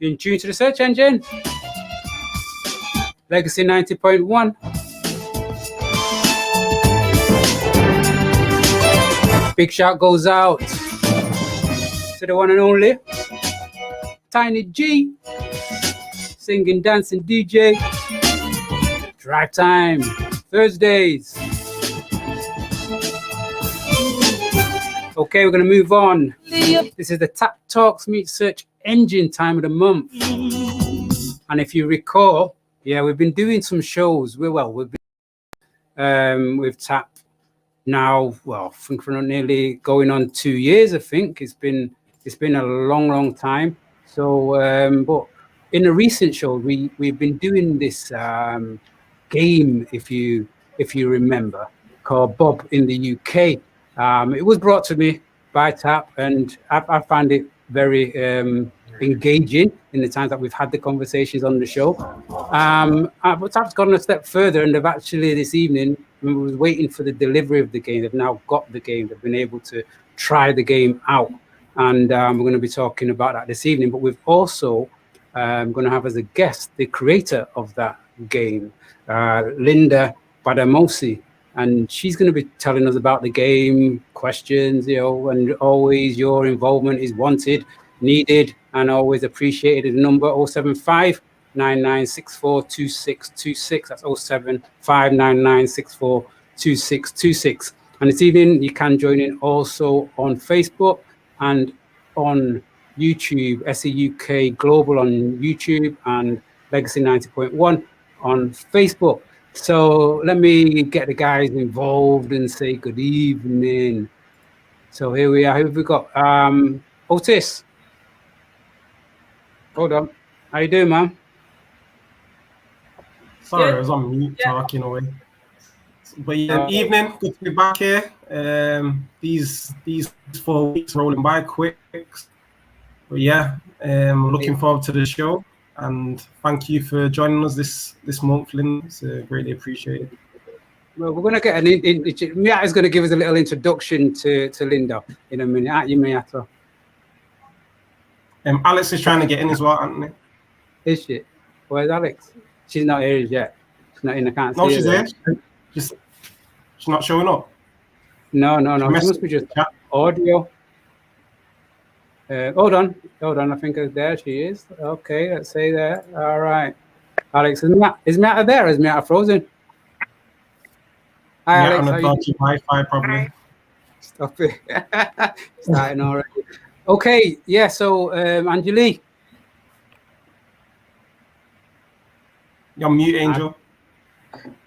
in tune to the search engine. Legacy 90.1. Big shout goes out to the one and only Tiny G, singing, dancing DJ. Drive time, Thursdays. Okay, we're going to move on. This is the T.A.P Talks Meet Search Engine time of the month. And if you recall, yeah, we've been doing some shows. We've been with T.A.P now, well, I think for nearly going on 2 years, I think. It's been a long time. So, but in the recent show, we've been doing this game, if you remember, called Bob in the UK. It was brought to me by T.A.P, and I found it very engaging in the times that we've had the conversations on the show. But T.A.P's gone a step further, and they've actually this evening, when we were waiting for the delivery of the game, they've now got the game. They've been able to try the game out, and we're going to be talking about that this evening. But we've also going to have as a guest the creator of that game, Linda Badamosi. And she's going to be telling us about the game, questions, and always your involvement is wanted, needed, and always appreciated. The number 075 9964 2626. That's 075 9964 2626. And this evening, you can join in also on Facebook and on YouTube, SEUK Global on YouTube, and Legacy 90.1 on Facebook. So let me get the guys involved and say good evening. So here we are. Who have we got? Otis. Hold on. How you doing, man? Sorry, I was on mute talking away. But yeah, evening. Good to be back here. These 4 weeks rolling by quick. But yeah, looking forward to the show. And thank you for joining us this month, Lynn. It's greatly appreciated. Well, we're going to get Meatta is going to give us a little introduction to Linda in a minute, aren't you, Meatta? Alex is trying to get in as well, Anthony. Is she? Where's Alex? She's not here yet. She's not in. I can't see her. No, she's there. She's not showing up. No. She must be just audio. Hold on. I think there she is. Okay, let's say that. All right. Alex, is Meatta there? Is Meatta frozen? Hi, Alex. On a dodgy Wi-Fi, probably. Stop it. Starting already. Okay, yeah, so Angeli. You're on mute, Angel.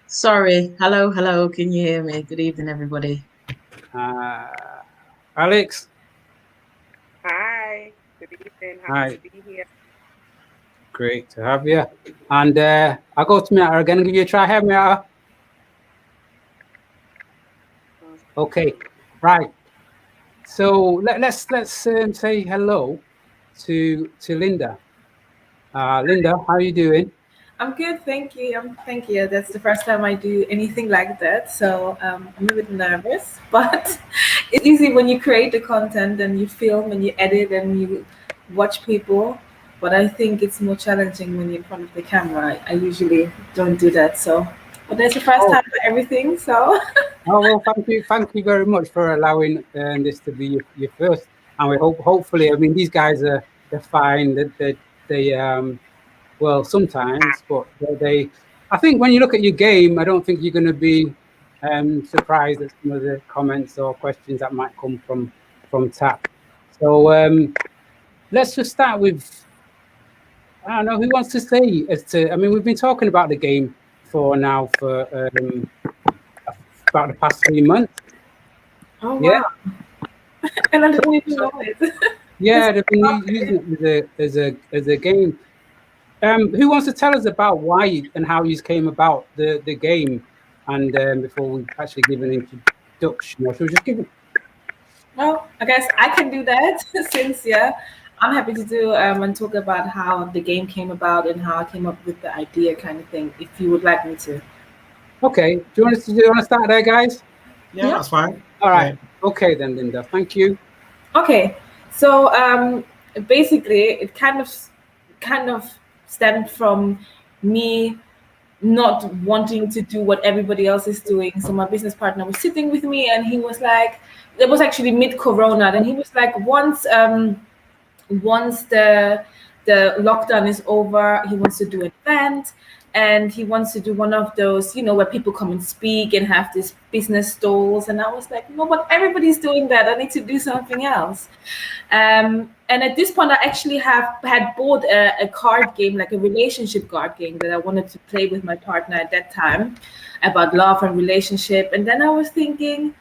Sorry. Hello. Can you hear me? Good evening, everybody. Alex. Hi, good evening. Happy to be here. Great to have you. And I'll go to Meatta again and give you a try. Here, Meatta. Okay, right. So let's say hello to Linda. Linda, how are you doing? I'm good, thank you. Thank you. That's the first time I do anything like that, so I'm a bit nervous. But it's easy when you create the content and you film and you edit and you watch people. But I think it's more challenging when you're in front of the camera. I usually don't do that. So, but that's the first time for everything. So. Oh well, thank you very much for allowing this to be your first. And we hopefully, I mean, these guys they're fine. They well, sometimes, but I think when you look at your game, I don't think you're going to be surprised at some of the comments or questions that might come from T.A.P. So let's just start with, I don't know, who wants to say I mean, we've been talking about the game for about the past 3 months. Oh, wow. Yeah. And I didn't even know it. Yeah, they've been using it as a game. Who wants to tell us about why and how you came about the game, and before we actually give an introduction, or should we just give it? Well, I guess I can do that since I'm happy to do and talk about how the game came about and how I came up with the idea, kind of thing. If you would like me to. Okay. Do you want to start there, guys? Yeah, that's fine. All right. Yeah. Okay then, Linda. Thank you. Okay. So basically, it kind of kind of stemmed from me not wanting to do what everybody else is doing. So my business partner was sitting with me, and he was like, it was actually mid-corona, and he was like, once the lockdown is over, he wants to do an event, and he wants to do one of those, where people come and speak and have these business stalls. And I was like, no, but everybody's doing that. I need to do something else. And at this point, I actually had bought a card game, like a relationship card game that I wanted to play with my partner at that time, about love and relationship. And then I was thinking,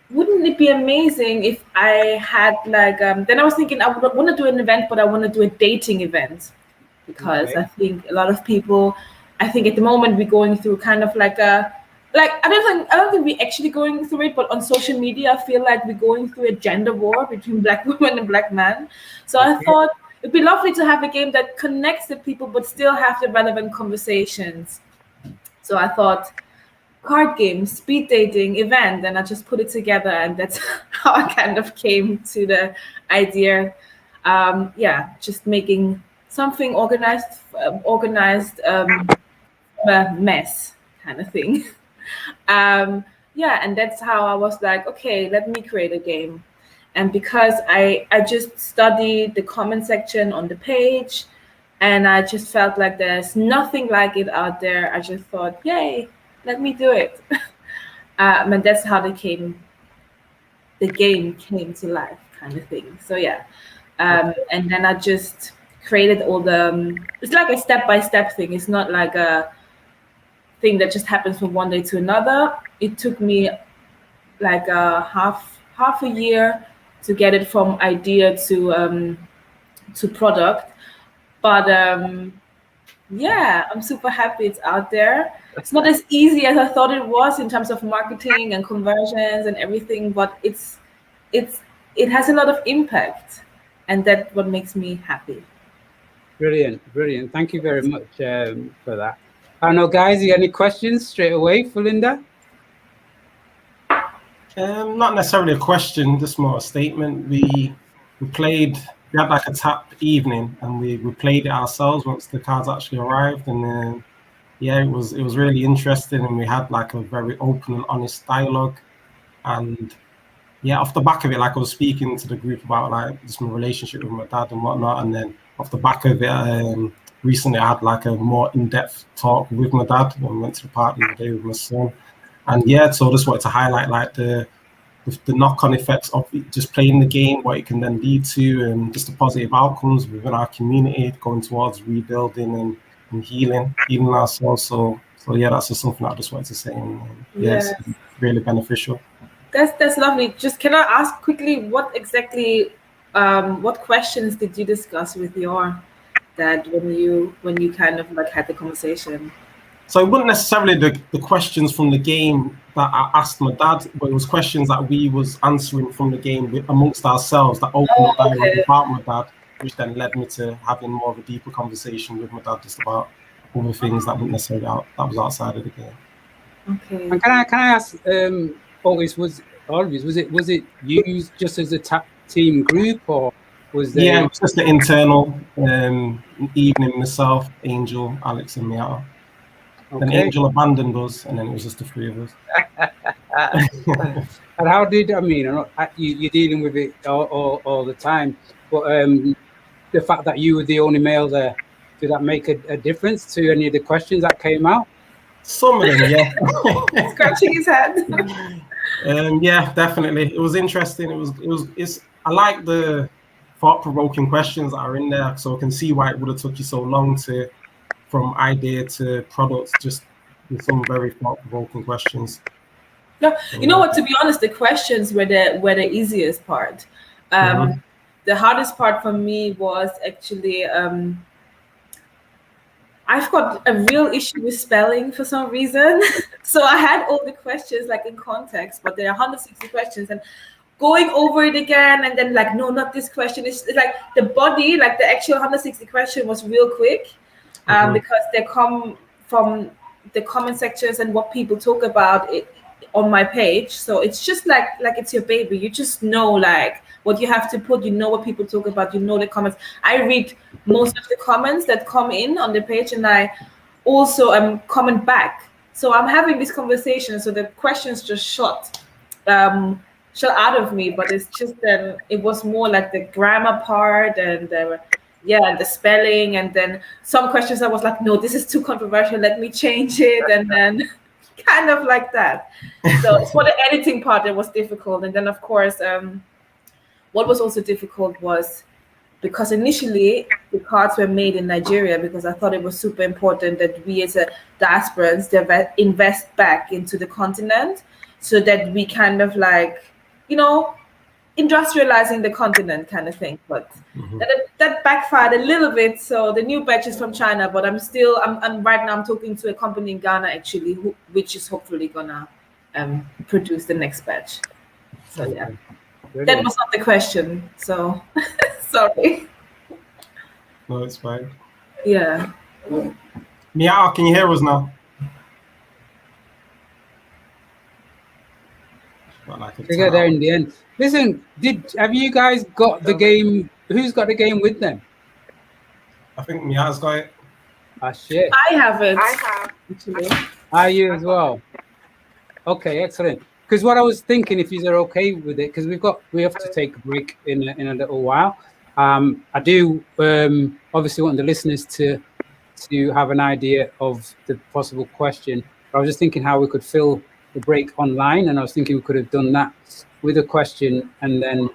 wouldn't it be amazing if I had then I was thinking, I want to do an event, but I want to do a dating event, because I think a lot of people, I think at the moment we're going through kind of I don't think we're actually going through it, but on social media, I feel like we're going through a gender war between Black women and Black men. So I thought it'd be lovely to have a game that connects the people, but still have the relevant conversations. So I thought, card game, speed dating event, and I just put it together, and that's how I kind of came to the idea. Just making something organized, a mess kind of thing. And that's how I was like, okay, let me create a game. And because I just studied the comment section on the page, and I just felt like there's nothing like it out there, I just thought, yay, let me do it. And that's how the game came to life, kind of thing. So and then I just created all the, it's like a step-by-step thing. It's not like a thing that just happens from one day to another. It took me like half a year to get it from idea to product. But I'm super happy it's out there. It's not as easy as I thought it was in terms of marketing and conversions and everything, but it has a lot of impact, and that's what makes me happy. Brilliant. Thank you very much for that. I don't know, guys, you got any questions straight away for Linda? Not necessarily a question, just more a statement. We had like a T.A.P evening, and we played it ourselves once the cards actually arrived, and then it was really interesting, and we had like a very open and honest dialogue. And off the back of it, like I was speaking to the group about like just my relationship with my dad and whatnot, and then off the back of it, recently I had like a more in-depth talk with my dad when we went to the party the day with my son. And so I just wanted to highlight like the knock-on effects of just playing the game, what it can then lead to, and just the positive outcomes within our community, going towards rebuilding and healing ourselves. So that's just something I just wanted to say. And it's really beneficial. That's lovely. Just can I ask quickly, what exactly, what questions did you discuss with your dad when you kind of like had the conversation? So it wasn't necessarily the questions from the game that I asked my dad, but it was questions that we was answering from the game amongst ourselves that opened up dialogue about my dad, which then led me to having more of a deeper conversation with my dad just about other things that weren't necessarily that was outside of the game. Okay. And can I ask, Otis, was it used just as a T.A.P team group, or was there? Yeah, it was just an internal evening, myself, Angel, Alex, and Meatta. Okay. Then Angel abandoned us, and then it was just the three of us. And how did, you're dealing with it all the time, but the fact that you were the only male there, did that make a difference to any of the questions that came out? Some of them, yeah. Scratching his head. Yeah, definitely. It was interesting. I like the thought-provoking questions that are in there, so I can see why it would have took you so long from idea to product, just with some very thought-provoking questions. No, you know what? To be honest, the questions were the easiest part. The hardest part for me was actually I've got a real issue with spelling for some reason. So I had all the questions like in context, but there are 160 questions, and going over it again, and then like, no, not this question. It's like the body, like the actual 160 question was real quick. Because they come from the comment sections and what people talk about. on my page. So it's just like it's your baby. You just know like what you have to put, you know what people talk about, you know the comments. I read most of the comments that come in on the page, and I also comment back. So I'm having this conversation, so the questions just shot out of me, but it's just it was more like the grammar part and the spelling, and then some questions I was like, no, this is too controversial, let me change it, and then kind of like that. So for the editing part, it was difficult. And then of course what was also difficult was because initially the cards were made in Nigeria, because I thought it was super important that we as a diasporans invest back into the continent, so that we kind of like, you know, industrializing the continent kind of thing. But that backfired a little bit. So the new batch is from China, but I'm right now I'm talking to a company in Ghana actually, which is hopefully gonna produce the next batch. So yeah. That was not the question, so sorry. No, it's fine. Yeah. Meatta, can you hear us now? To get there in the end. Listen, have you guys got the game? Who's got the game with them? I think Meatta's got it. Ah, shit. I have it. I have. Actually. Are you as well? Okay, excellent. Because what I was thinking, if you're okay with it, because we have to take a break in a little while. I do obviously want the listeners to have an idea of the possible question. But I was just thinking how we could fill the break online, and I was thinking we could have done that with a question and then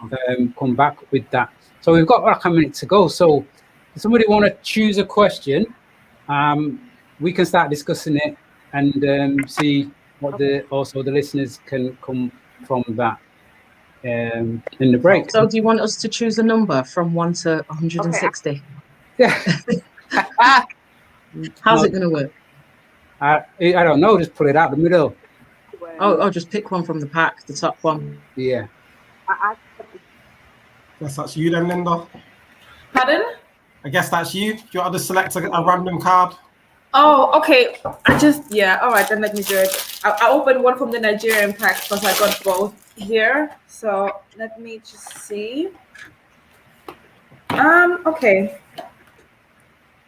come back with that. So we've got like a minute to go. So if somebody want to choose a question, we can start discussing it and see what the listeners can come from that in the break. So do you want us to choose a number from 1 to 160? Yeah. How's it going to work? I don't know. Just pull it out the middle. Oh, just pick one from the pack, the top one. Yeah. Guess that's you then, Linda. Pardon? I guess that's you. Do you want to just select a random card? Oh, okay. All right, then let me do it. I opened one from the Nigerian pack because I got both here. So let me just see. Okay.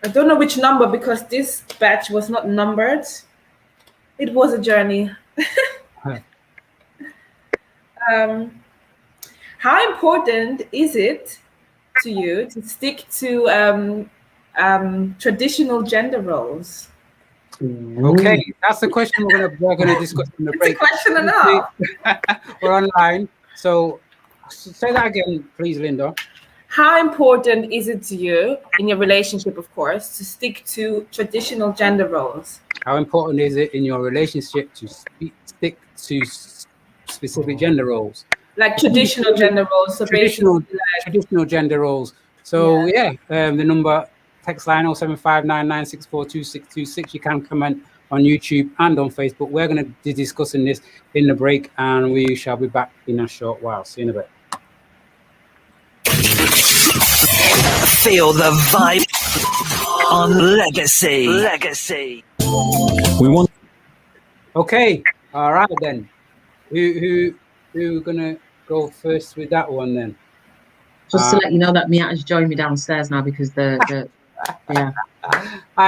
I don't know which number because this batch was not numbered. It was a journey. How important is it to you to stick to traditional gender roles? Okay, that's the question we're gonna discuss in the break. It's a question enough. We're online, so say that again, please, Linda. How important is it to you in your relationship, of course, to stick to traditional gender roles? How important is it in your relationship to stick to specific gender roles? Like traditional gender roles. So traditional gender roles. So yeah, the number text line 075996422626. You can comment on YouTube and on Facebook. We're going to be discussing this in the break, and we shall be back in a short while. See you in a bit. Feel the vibe on Legacy. We want. Okay, all right then. Who gonna go first with that one then? Just to let you know that Meatta's joined me downstairs now because the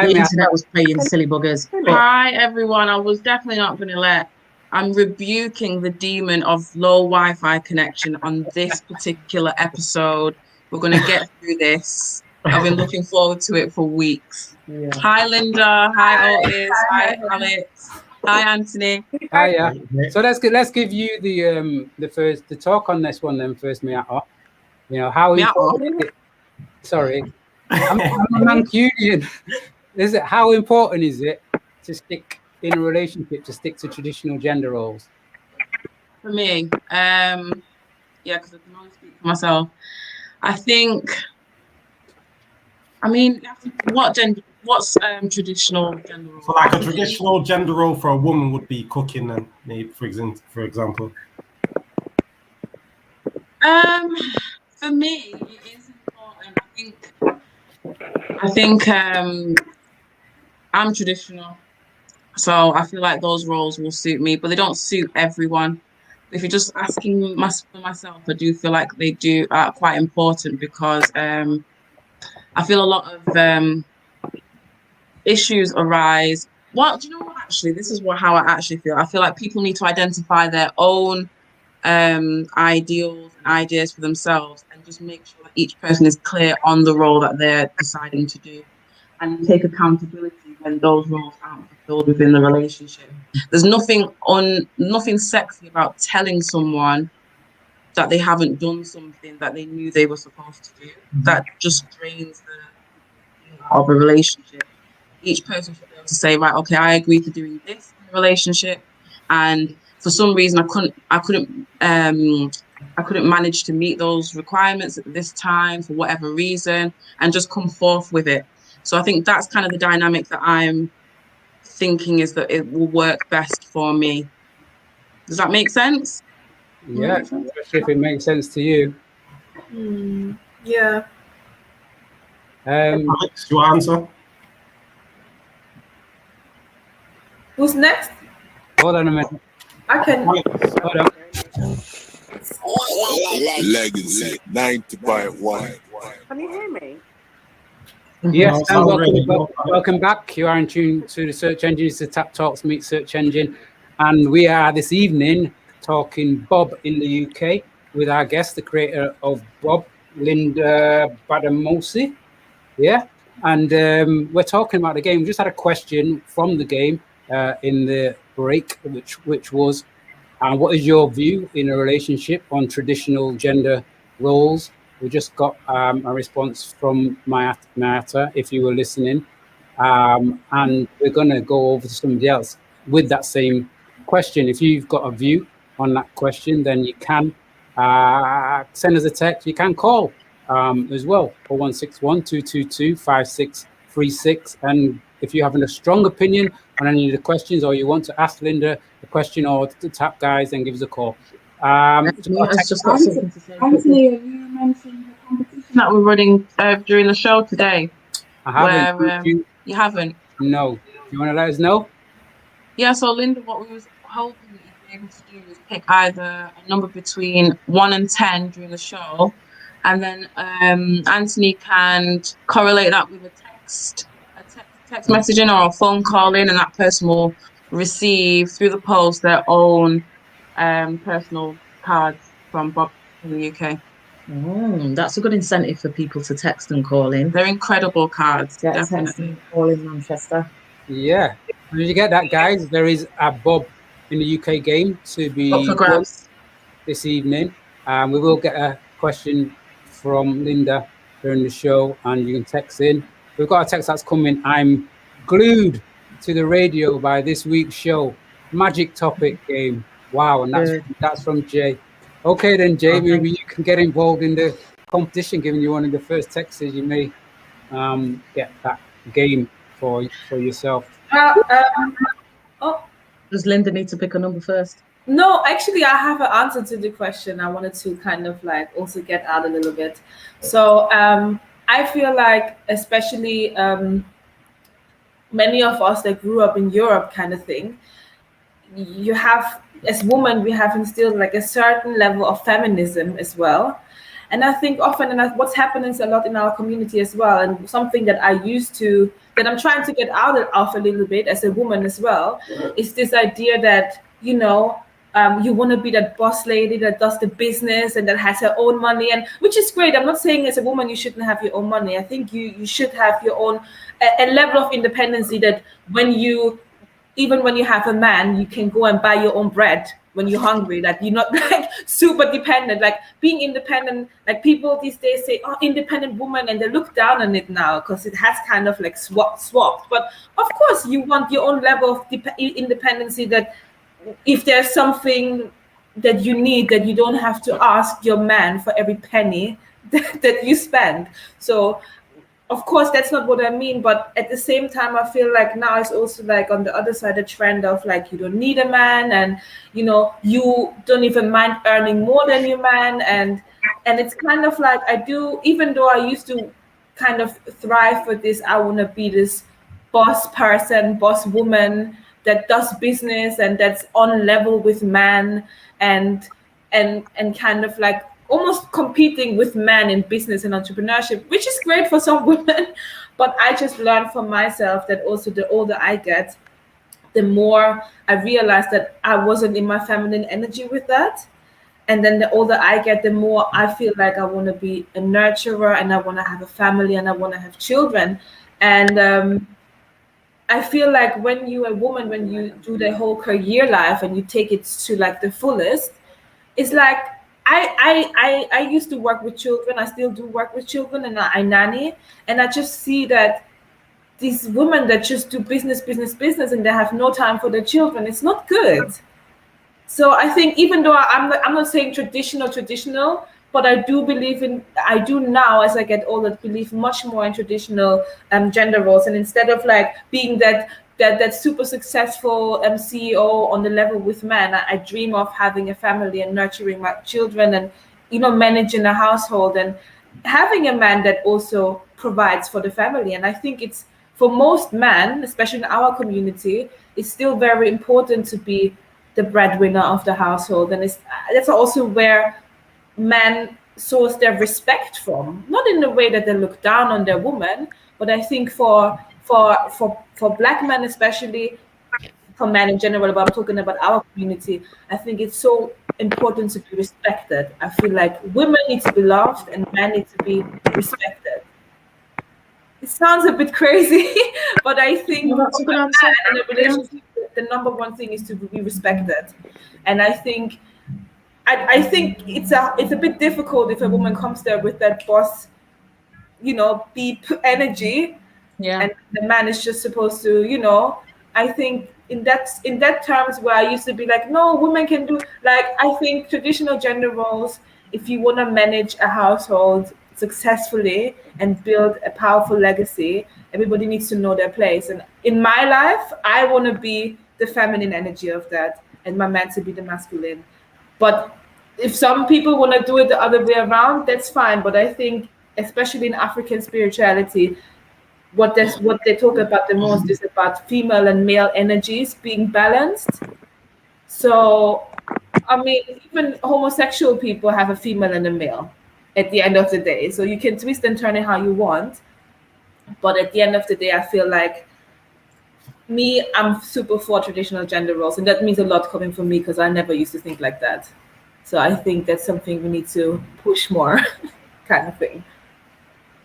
internet was playing silly buggers. Hi everyone, I was definitely not going to let. I'm rebuking the demon of low Wi-Fi connection on this particular episode. We're going to get through this. I've been looking forward to it for weeks. Yeah. Hi Linda, hi Otis, hi Alex, hi Anthony. Hi, yeah. So let's give you the talk on this one then first, Meatta. You know how important is it? Sorry, I'm a Mancunian. How important is it to stick in a relationship to stick to traditional gender roles? For me, because I can only speak for myself. I think. I mean, what's traditional gender role? So like a traditional gender role for a woman would be cooking, and maybe for example. For me, it is important. I think I'm traditional. So I feel like those roles will suit me, but they don't suit everyone. If you're just asking for myself, I do feel like they are quite important because I feel a lot of issues arise. Well, do you know what? Actually, this is how I actually feel. I feel like people need to identify their own ideals and ideas for themselves, and just make sure that each person is clear on the role that they're deciding to do, and take accountability when those roles aren't fulfilled within the relationship. There's nothing sexy about telling someone that they haven't done something that they knew they were supposed to do. That just drains of a relationship. Each person should be able to say, right, okay, I agree to doing this in a relationship, and for some reason I couldn't manage to meet those requirements at this time for whatever reason, and just come forth with it. So I think that's kind of the dynamic that I'm thinking is that it will work best for me. Does that make sense? Yeah, especially if it makes sense to you. Yeah. Alex, your answer? Who's next? Hold on a minute. I can. Hold on. Legacy 90.1. Can you hear me? Yes, No, and welcome back. You are in tune to the search engine. It's the T.A.P Talks Meet Search Engine. And we are this evening talking Bob in the UK with our guest, the creator of Bob, Linda Badamosi. Yeah. And we're talking about the game. We just had a question from the game in the break, which was, what is your view in a relationship on traditional gender roles? We just got a response from Meatta, if you were listening. And we're going to go over to somebody else with that same question. If you've got a view on that question, then you can send us a text. You can call as well, 0161 222 5636. And if you have a strong opinion on any of the questions, or you want to ask Linda a question or the T.A.P guys, then give us a call. Just got something to say. Anthony, you mentioned the competition that we're running during the show today. I haven't. Where, you haven't? No. Do you want to let us know? Yeah, so Linda, what we was hoping that you'd be able to do is pick either a number between 1 and 10 during the show, and then Anthony can correlate that with a text messaging or a phone call in, and that person will receive through the post their own personal cards from Bob in the UK. That's a good incentive for people to text and call in. They're incredible cards. Get definitely. text and call in Manchester. Yeah. Did you get that, guys? There is a Bob in the UK game to be up for grabs this evening. We will get a question from Linda during the show, and you can text in. We've got a text that's coming. I'm glued to the radio by this week's show. Magic Topic game. Wow, and that's from Jay. Okay then, Jay, maybe you can get involved in the competition, given you one of the first texts. You may get that game for yourself. Does Linda need to pick a number first? No, actually, I have an answer to the question. I wanted to kind of like also get out a little bit. So I feel like, especially many of us that grew up in Europe kind of thing, you have, as women, we have instilled like a certain level of feminism as well. And I think often, and what's happening is a lot in our community as well, and something that I'm trying to get out of a little bit as a woman as well, is this idea that, you know, you want to be that boss lady that does the business and that has her own money, and which is great. I'm not saying as a woman you shouldn't have your own money. I think you should have your own a level of independency, that even when you have a man, you can go and buy your own bread when you're hungry. Like, you're not like super dependent. Like, being independent, like people these days say, oh, independent woman, and they look down on it now because it has kind of like swapped. But of course you want your own level of independency, that if there's something that you need, that you don't have to ask your man for every penny that you spend. So of course, that's not what I mean, but at the same time, I feel like now it's also like on the other side, a trend of like, you don't need a man, and you know, you don't even mind earning more than your man, and it's kind of like, I do, even though I used to kind of thrive for this, I want to be this boss person, boss woman, that does business and that's on level with man and kind of like almost competing with men in business and entrepreneurship, which is great for some women. But I just learned from myself that also the older I get, the more I realized that I wasn't in my feminine energy with that. And then the older I get, the more I feel like I want to be a nurturer and I want to have a family and I want to have children. And I feel like when you're a woman, when you do the whole career life and you take it to like the fullest, it's like I used to work with children. I still do work with children and I nanny. And I just see that these women that just do business and they have no time for their children, it's not good. So I think even though I'm not saying traditional, but I do now as I get older believe much more in traditional gender roles. And instead of like being that super successful CEO on the level with men, I dream of having a family and nurturing my children and, you know, managing a household and having a man that also provides for the family. And I think it's, for most men, especially in our community, it's still very important to be the breadwinner of the household. And that's also where men source their respect from, not in the way that they look down on their woman, but I think for Black men, especially, for men in general, but I'm talking about our community, I think it's so important to be respected. I feel like women need to be loved and men need to be respected. It sounds a bit crazy, but I think in a relationship, the number one thing is to be respected. And I think it's a bit difficult if a woman comes there with that boss, you know, beep energy, and the man is just supposed to, you know. I think in that terms where I used to be like, no, women can do, like, I think traditional gender roles, if you want to manage a household successfully and build a powerful legacy, everybody needs to know their place. And in my life, I want to be the feminine energy of that and my man to be the masculine. But if some people want to do it the other way around, that's fine. But I think, especially in African spirituality, what they talk about the most is about female and male energies being balanced. So, I mean, even homosexual people have a female and a male at the end of the day. So you can twist and turn it how you want. But at the end of the day, I feel like I'm super for traditional gender roles. And that means a lot coming from me because I never used to think like that. So I think that's something we need to push more, kind of thing.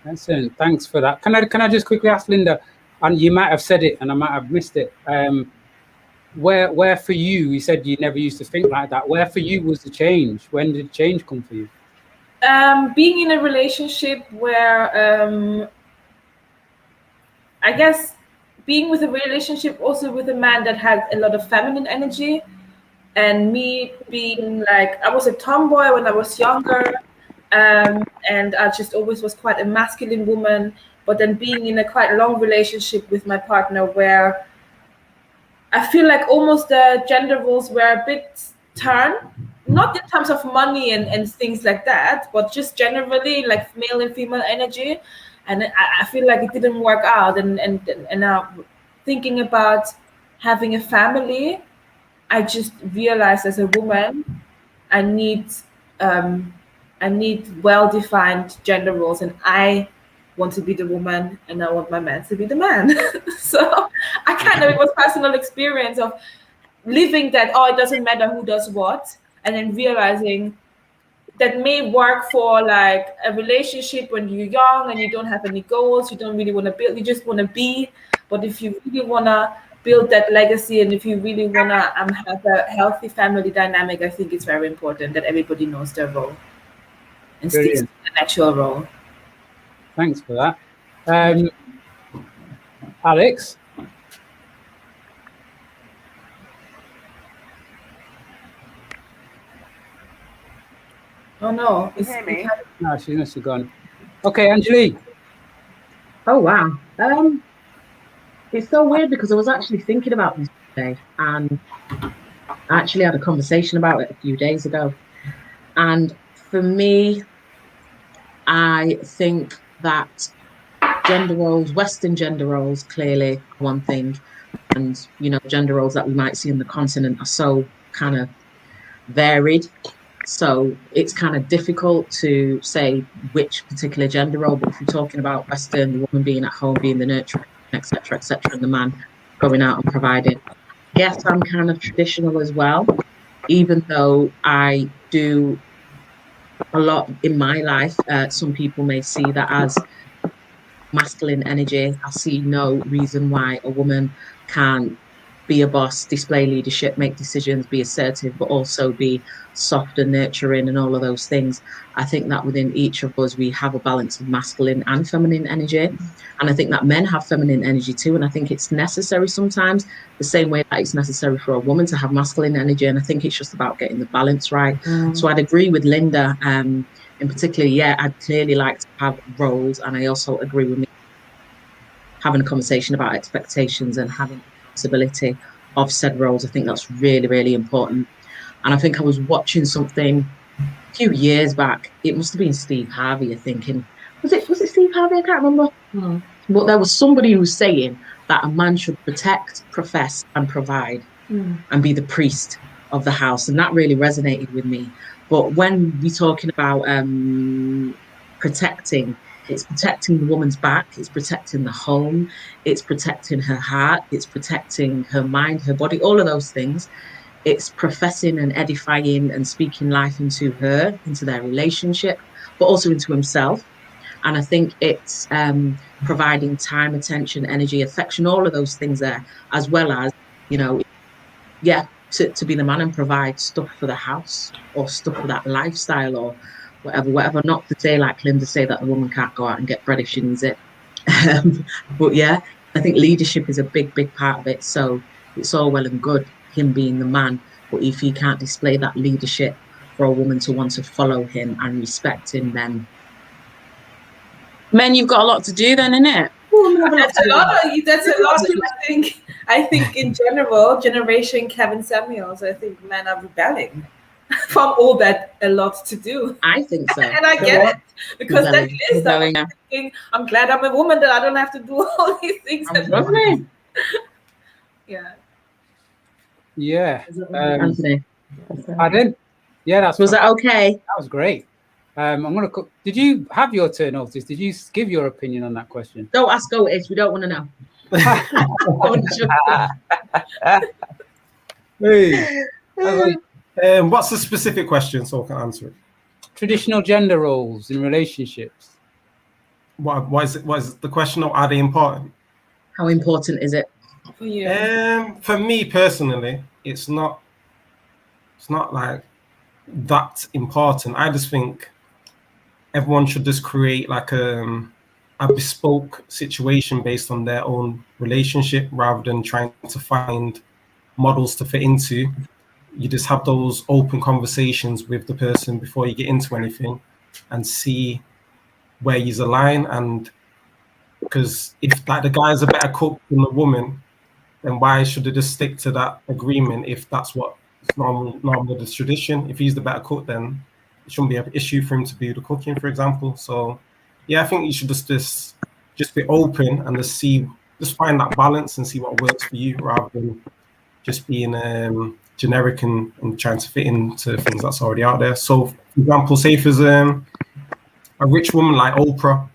Excellent. Thanks for that. Can I just quickly ask Linda, and you might have said it and I might have missed it. Where for you said you never used to think like that. Where for you was the change? When did change come for you? Being in a relationship where, I guess, being with a relationship also with a man that had a lot of feminine energy, and me being like, I was a tomboy when I was younger, and I just always was quite a masculine woman, but then being in a quite long relationship with my partner where I feel like almost the gender roles were a bit turned, not in terms of money and things like that, but just generally like male and female energy. And I feel like it didn't work out. And now thinking about having a family, I just realized as a woman, I need well-defined gender roles, and I want to be the woman and I want my man to be the man. So it was personal experience of living that, it doesn't matter who does what, and then realizing that may work for like a relationship when you're young and you don't have any goals, you don't really want to build, you just want to be. But if you really want to build that legacy and if you really want to have a healthy family dynamic, I think it's very important that everybody knows their role and sticks to the natural role. Thanks for that. Alex? Oh no, Can you hear me? No, she must have gone. Okay, Angeli. Oh wow. It's so weird because I was actually thinking about this today, and I actually had a conversation about it a few days ago. And for me, I think that gender roles, Western gender roles, clearly one thing, and, you know, gender roles that we might see in the continent are so kind of varied. So it's kind of difficult to say which particular gender role, but if you're talking about Western, the woman being at home, being the nurturer, etc., and the man going out and providing. Yes, I'm kind of traditional as well, even though I do a lot in my life. Some people may see that as masculine energy. I see no reason why a woman can't be a boss, display leadership, make decisions, be assertive, but also be soft and nurturing and all of those things. I think that within each of us, we have a balance of masculine and feminine energy. And I think that men have feminine energy too. And I think it's necessary sometimes, the same way that it's necessary for a woman to have masculine energy. And I think it's just about getting the balance right. So I'd agree with Linda. In particular, yeah, I'd clearly like to have roles. And I also agree with me having a conversation about expectations and having possibility of said roles. I think that's really, really important. And I think I was watching something a few years back. It must have been Steve Harvey, I think. And was it Steve Harvey? I can't remember. But there was somebody who was saying that a man should protect, profess, and provide, and be the priest of the house. And that really resonated with me. But when we're talking about protecting, it's protecting the woman's back, it's protecting the home, it's protecting her heart, it's protecting her mind, her body, all of those things. It's professing and edifying and speaking life into her, into their relationship, but also into himself. And I think it's providing time, attention, energy, affection, all of those things there, as well as, you know, yeah, to be the man and provide stuff for the house or stuff for that lifestyle or whatever. Not to say, like Linda say, that the woman can't go out and get bread if she needs it. But yeah, I think leadership is a big, big part of it. So it's all well and good him being the man, but if he can't display that leadership for a woman to want to follow him and respect him, then men, you've got a lot to do then, innit? That's a lot. I think in general, generation Kevin Samuels, I think men are rebelling from all that, a lot to do. I think so. And I get it, because that is that thinking, I'm glad I'm a woman that I don't have to do all these things. Yeah. Anthony. I didn't. Yeah, was that okay? That was great. I'm gonna. Did you have your turn, Otis? Did you give your opinion on that question? Don't ask Otis. We don't want to know. Hey. What's the specific question so I can answer it? Traditional gender roles in relationships. Why is it the question of, are they important? How important is it for you? For me personally, it's not like that important. I just think everyone should just create like a bespoke situation based on their own relationship, rather than trying to find models to fit into. You just have those open conversations with the person before you get into anything and see where you align. And because if like the guy's a better cook than the woman, then why should they just stick to that agreement if that's what is normally the tradition? If he's the better cook, then it shouldn't be an issue for him to do the cooking, for example. So yeah, I think you should just be open and just find that balance and see what works for you, rather than just being generic and trying to fit into things that's already out there. So for example, say if there's a rich woman like Oprah,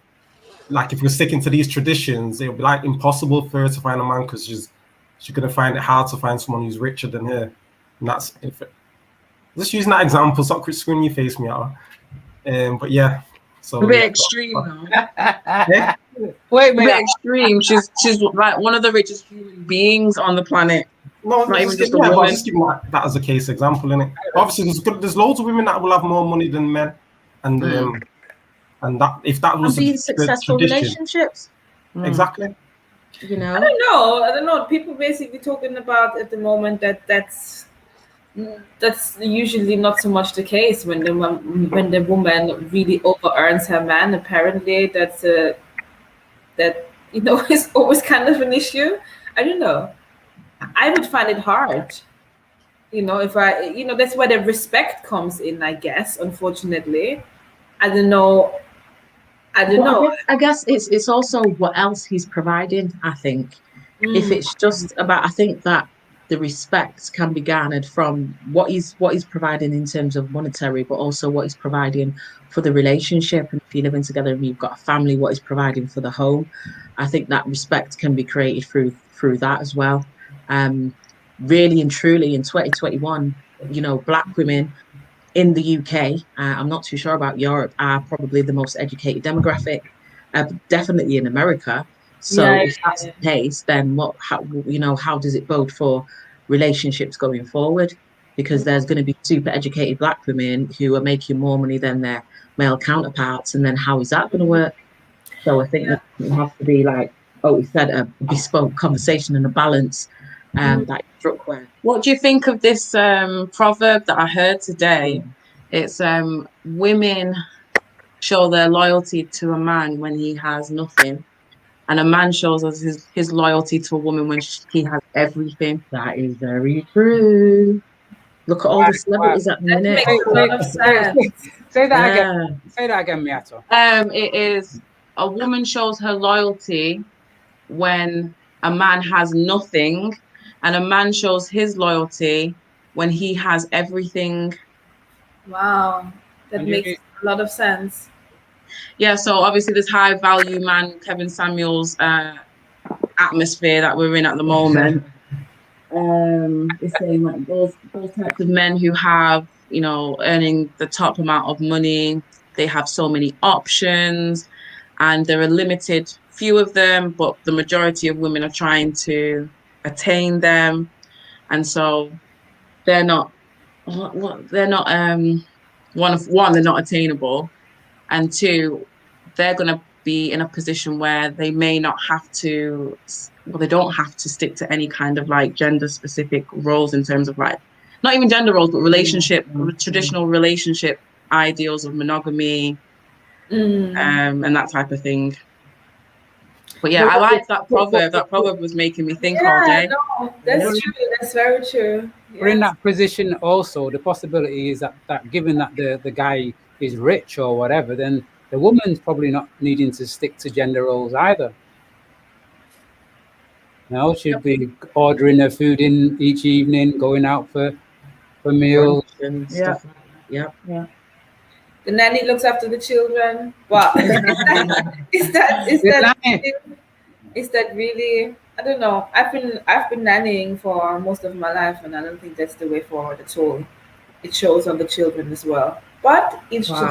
like if we're sticking to these traditions, it'll be like impossible for her to find a man, because she's gonna find it hard to find someone who's richer than her. And that's just using that example, stop screwing your face, Meatta. But yeah, so a bit extreme though. Wait, a bit extreme. She's like one of the richest human beings on the planet. No, not even just a woman. But just give that as a case example, innit? Obviously, there's loads of women that will have more money than men, and that if that was being successful relationships, exactly. You know, I don't know. People basically talking about at the moment that's usually not so much the case when the woman really over earns her man. Apparently, that is always kind of an issue. I don't know. I would find it hard, if that's where the respect comes in, I guess, unfortunately. I don't know. I guess it's also what else he's providing, I think. If it's just about, I think that the respect can be garnered from what he's providing in terms of monetary, but also what he's providing for the relationship. And if you're living together and you've got a family, what he's providing for the home. I think that respect can be created through that as well. Really and truly in 2021, you know, Black women in the UK, I'm not too sure about Europe, are probably the most educated demographic, definitely in America. So if that's the case, then how does it bode for relationships going forward? Because there's going to be super educated Black women who are making more money than their male counterparts, and then how is that going to work? So I think that it has to be, like Otis said, a bespoke conversation and a balance that struck where. What do you think of this proverb that I heard today? It's women show their loyalty to a man when he has nothing, and a man shows us his loyalty to a woman when he has everything. That is very true. Look at all the celebrities at the minute. Makes a lot of sense. Say that again. Say that again, Meatta. It is a woman shows her loyalty when a man has nothing, and a man shows his loyalty when he has everything. Wow, that makes a lot of sense. Yeah, so obviously this high value man, Kevin Samuels atmosphere that we're in at the moment. It's saying like those types of men who have, you know, earning the top amount of money, they have so many options, and there are limited few of them, but the majority of women are trying to attain them, and so they're not they're not attainable, and two, they're going to be in a position where they may not have to, well, they don't have to stick to any kind of like gender specific roles in terms of like, not even gender roles, but traditional relationship ideals of monogamy, and that type of thing. But yeah, I like that proverb. That proverb was making me think all day. No, that's true. That's very true. We're in that position also. The possibility is that given that the guy is rich or whatever, then the woman's probably not needing to stick to gender roles either. No, she'd be ordering her food in each evening, going out for meals and stuff. Yeah. The nanny looks after the children. Wow. Is that really? I don't know. I've been nannying for most of my life, and I don't think that's the way forward at all. It shows on the children as well. But each to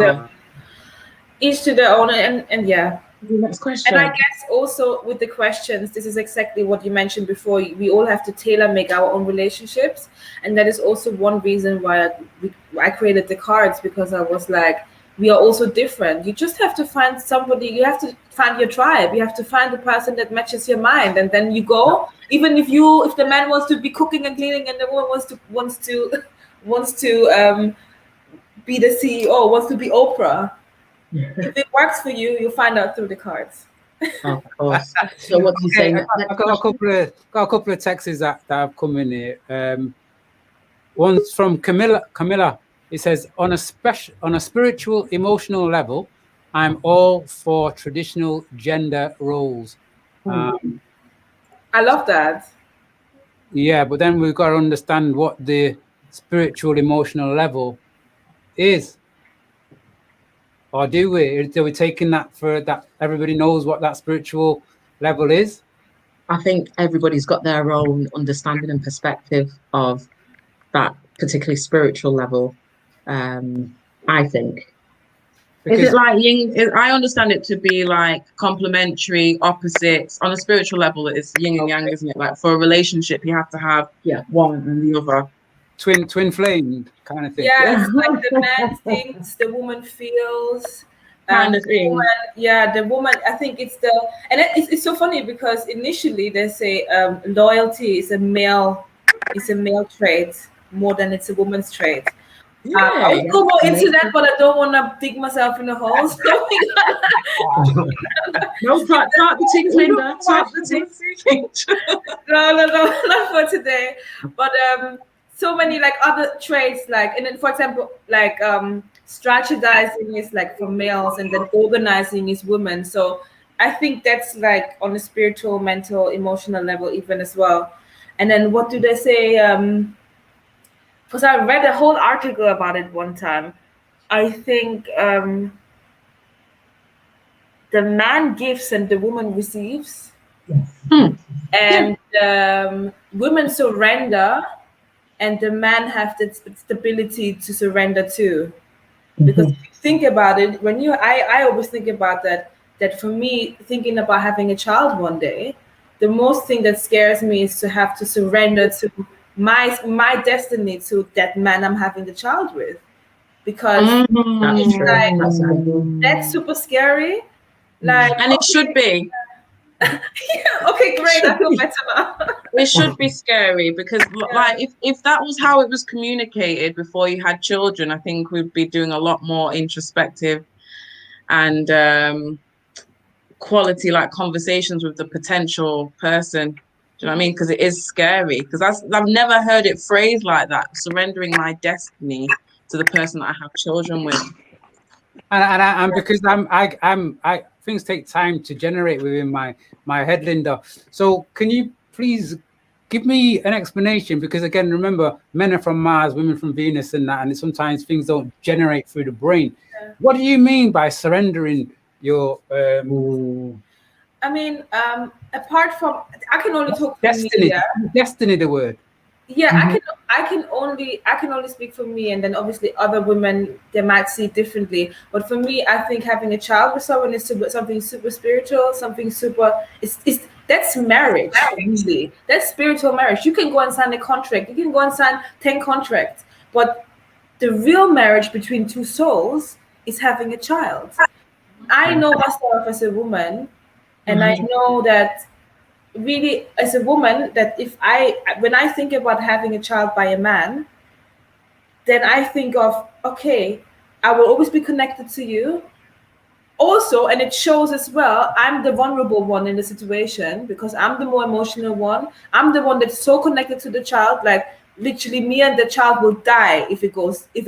their own, and yeah. Next question. And I guess also with the questions, this is exactly what you mentioned before. We all have to tailor make our own relationships, and that is also one reason why I created the cards, because I was like, we are also different. You just have to find somebody. You have to find your tribe. You have to find the person that matches your mind, and then you go. Even if the man wants to be cooking and cleaning, and the woman wants to be the CEO, wants to be Oprah. If it works for you, you'll find out through the cards. Of course. So what you saying? I've got a couple of texts that have come in here. One's from Camilla. It says, on a spiritual, emotional level, I'm all for traditional gender roles. I love that. Yeah, but then we've got to understand what the spiritual, emotional level is. Or do we? Are we taking that for that everybody knows what that spiritual level is? I think everybody's got their own understanding and perspective of that particularly spiritual level. I think. Is it like yin? I understand it to be like complementary opposites. On a spiritual level, it's yin and yang, isn't it? Like for a relationship, you have to have one and the other. Twin flame kind of thing. Yeah, it's like the man thinks, the woman feels. Kind of thing. The woman. I think it's it's so funny because initially they say loyalty is a male trait more than it's a woman's trait. I would go more into that, but I don't want to dig myself in the hole. No, talk the things, Linda. Talk the things. No, not for today. But so many like other traits, like, and then for example, like strategizing is like for males, and then organizing is women. So I think that's like on a spiritual, mental, emotional level even as well. And then what do they say? Because I read a whole article about it one time. I think the man gives and the woman receives. And women surrender and the man have the stability to surrender too. Because if you think about it, when I always think about that for me, thinking about having a child one day, the most thing that scares me is to have to surrender to my destiny to that man I'm having the child with. Because it's like, that's super scary. Like, and it should be. Yeah, okay, great. I feel better now. It should be scary because, like, if that was how it was communicated before you had children, I think we'd be doing a lot more introspective and quality, like, conversations with the potential person. Do you know what I mean? Because it is scary. Because I've never heard it phrased like that. Surrendering my destiny to the person that I have children with. And because I things take time to generate within my head, Linda. So can you please give me an explanation? Because again, remember, men are from Mars, women from Venus, and that, and sometimes things don't generate through the brain. Yeah. What do you mean by surrendering your? I mean, apart from, I can only talk for destiny. me. Yeah? Destiny, the word. Yeah, I can only speak for me, and then obviously other women, they might see it differently. But for me, I think having a child with someone is something super spiritual, something super. That's marriage, really. That's spiritual marriage. You can go and sign a contract. You can go and sign 10 contracts, but the real marriage between two souls is having a child. I know myself as a woman, and I know that. Really, as a woman, that when I think about having a child by a man, then I think of, okay, I will always be connected to you. Also, and it shows as well, I'm the vulnerable one in the situation because I'm the more emotional one. I'm the one that's so connected to the child, like literally me and the child will die if it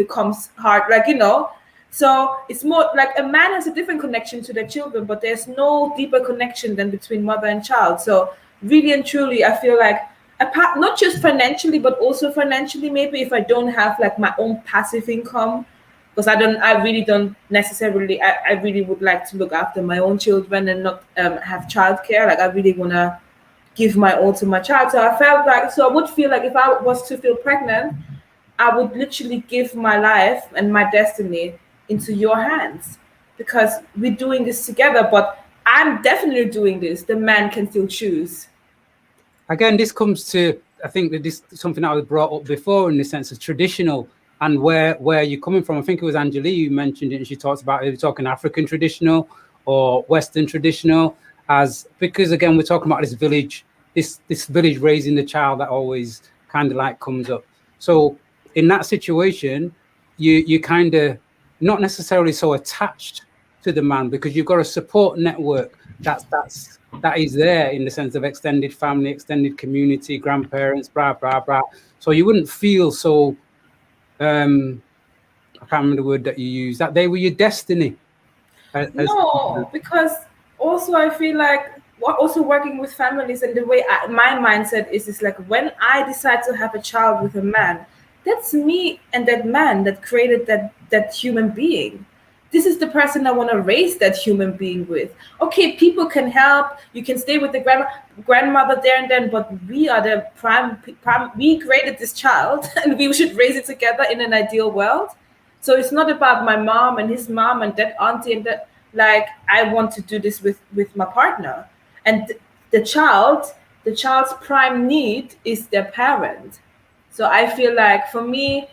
comes hard, like, you know. So it's more like a man has a different connection to their children, but there's no deeper connection than between mother and child. So really and truly, I feel like, apart, not just financially, but also financially, maybe if I don't have like my own passive income, because I really don't necessarily, I really would like to look after my own children and not have childcare. Like I really want to give my all to my child. So I would feel like if I was to feel pregnant, I would literally give my life and my destiny into your hands because we're doing this together, but I'm definitely doing this. The man can still choose. Again, this comes to, I think that this is something that was brought up before in the sense of traditional and where you're coming from. I think it was Angeli who mentioned it, and she talks about it, talking African traditional or Western traditional, because again, we're talking about this village raising the child that always kind of like comes up. So in that situation, you kind of not necessarily so attached to the man because you've got a support network that is there in the sense of extended family, extended community, grandparents, blah blah blah. So you wouldn't feel so. I can't remember the word that you used. That they were your destiny. No, because also I feel like also working with families and the way my mindset is like when I decide to have a child with a man, that's me and that man that created that human being. This is the person I want to raise that human being with. Okay, people can help. You can stay with the grandmother there and then, but we are the prime. We created this child, and we should raise it together in an ideal world. So it's not about my mom and his mom and that auntie and that. Like I want to do this with my partner, and the child's prime need is their parent. So I feel like for me,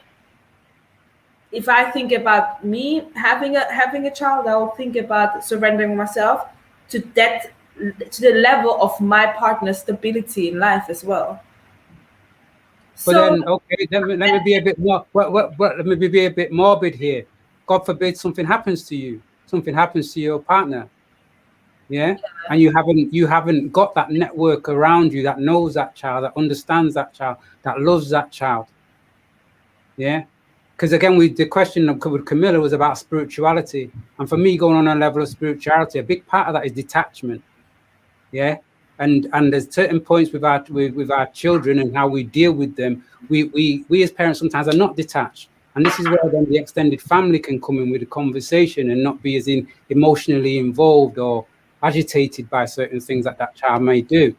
if I think about me having a child, I will think about surrendering myself to the level of my partner's stability in life as well. But then, okay, let me be a bit more. Let me be a bit morbid here. God forbid something happens to you. Something happens to your partner. Yeah, and you haven't got that network around you that knows that child, that understands that child, that loves that child. Yeah. because again, the question with Camilla was about spirituality, and for me, going on a level of spirituality, a big part of that is detachment. Yeah, and there's certain points with our children and how we deal with them. We as parents sometimes are not detached, and this is where then the extended family can come in with the conversation and not be as emotionally involved or agitated by certain things that child may do.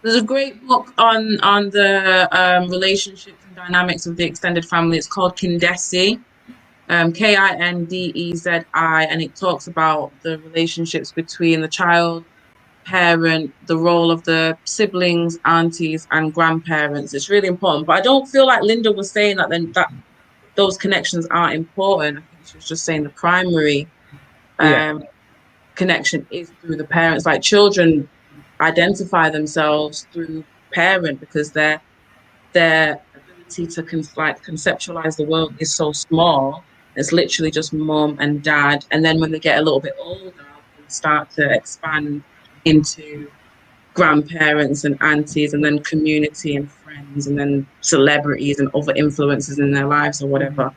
There's a great book on the relationships and dynamics of the extended family. It's called Kindezi, Kindezi, and it talks about the relationships between the child, parent, the role of the siblings, aunties, and grandparents. It's really important. But I don't feel like Linda was saying that those connections aren't important. I think she was just saying the primary connection is through the parents. Like children identify themselves through parent because their ability to conceptualize the world is so small. It's literally just mom and dad, and then when they get a little bit older, they start to expand into grandparents and aunties, and then community and friends, and then celebrities and other influences in their lives or whatever.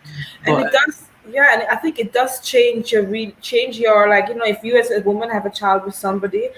And it does, and I think it does change your like, you know, if you as a woman have a child with somebody,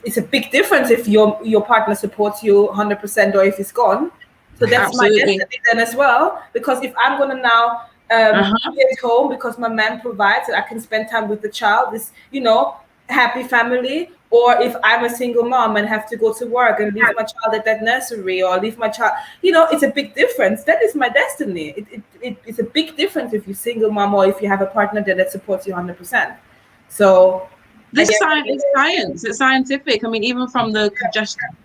it's a big difference if your partner supports you 100% or if he's gone. So that's Absolutely. my destiny then as well, because if I'm gonna now be at home because my man provides and I can spend time with the child, this, you know, happy family, or if I'm a single mom and have to go to work and leave my child at that nursery or leave my child, you know, it's a big difference. That is my destiny. It's a big difference if you're single mom or if you have a partner that supports you 100%. So it's science, it's scientific. I mean, even from the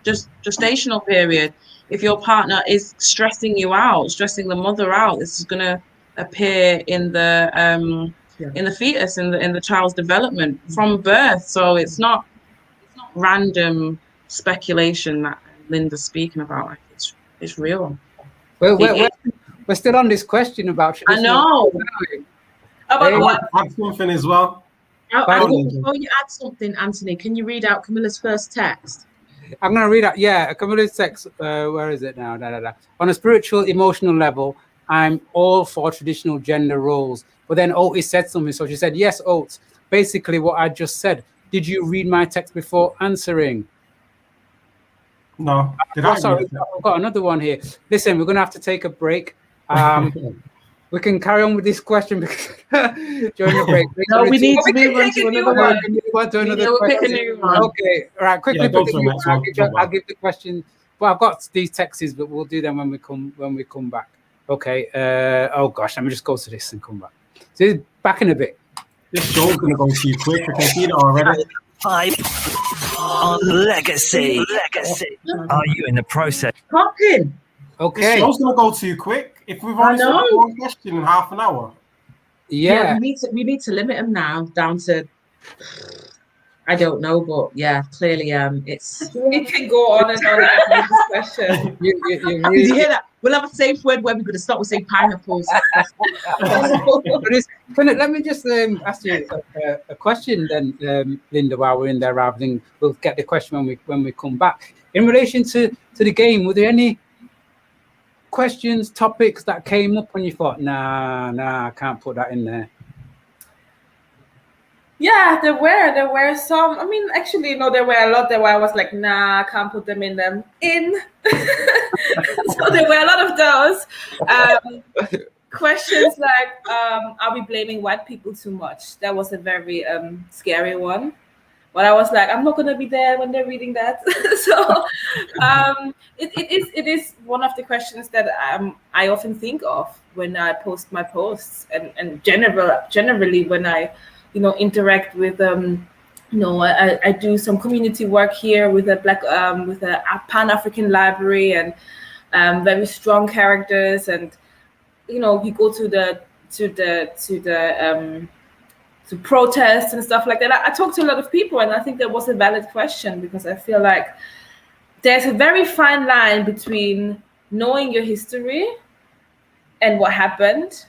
gestational period, if your partner is stressing you out, stressing the mother out, this is going to appear in the fetus, in the child's development from birth. So it's not random speculation that Linda's speaking about. Like it's real. Well, we're still on this question about. I know. About what? Add something as well. Before you add something, Anthony, can you read out Camilla's first text? I'm going to read out, Camilla's text. Where is it now? On a spiritual, emotional level, I'm all for traditional gender roles. But then Otis said something. So she said, yes, Otis, basically what I just said. Did you read my text before answering? No. Sorry, I've got another one here. Listen, we're going to have to take a break. We can carry on with this question because during the break. No, we need to move on to another one. We'll pick a new one. Okay, all right. Quickly, I'll give the question. Well, I've got these texts, but we'll do them when we come back. Okay. Oh gosh, let me just go to this and come back. So back in a bit. This show's gonna go too quick. I can see it already. 5 on legacy. Are you in the process? Popping. Okay. This show's gonna go too quick. If we've only got one question in half an hour. Yeah. We need to limit them now down to, I don't know, but yeah, clearly it's. We can go on and on with this question. Did you hear that? We'll have a safe word where we're going to start with saying pineapples. Let me just ask you a question then, Linda, while we're in there, rather than we'll get the question when we come back. In relation to the game, were there any questions, topics that came up when you thought, nah, I can't put that in there? Yeah, there were some. I mean, actually, no, there were a lot that I was like, nah, I can't put them in. So there were a lot of those. Questions like, are we blaming white people too much? That was a very scary one. But I was like, I'm not gonna be there when they're reading that. So it is one of the questions that I often think of when I post my posts, and generally when I interact with I do some community work here with a Pan-African library and very strong characters, and we go to protests and stuff like that. I talk to a lot of people, and I think that was a valid question, because I feel like there's a very fine line between knowing your history and what happened.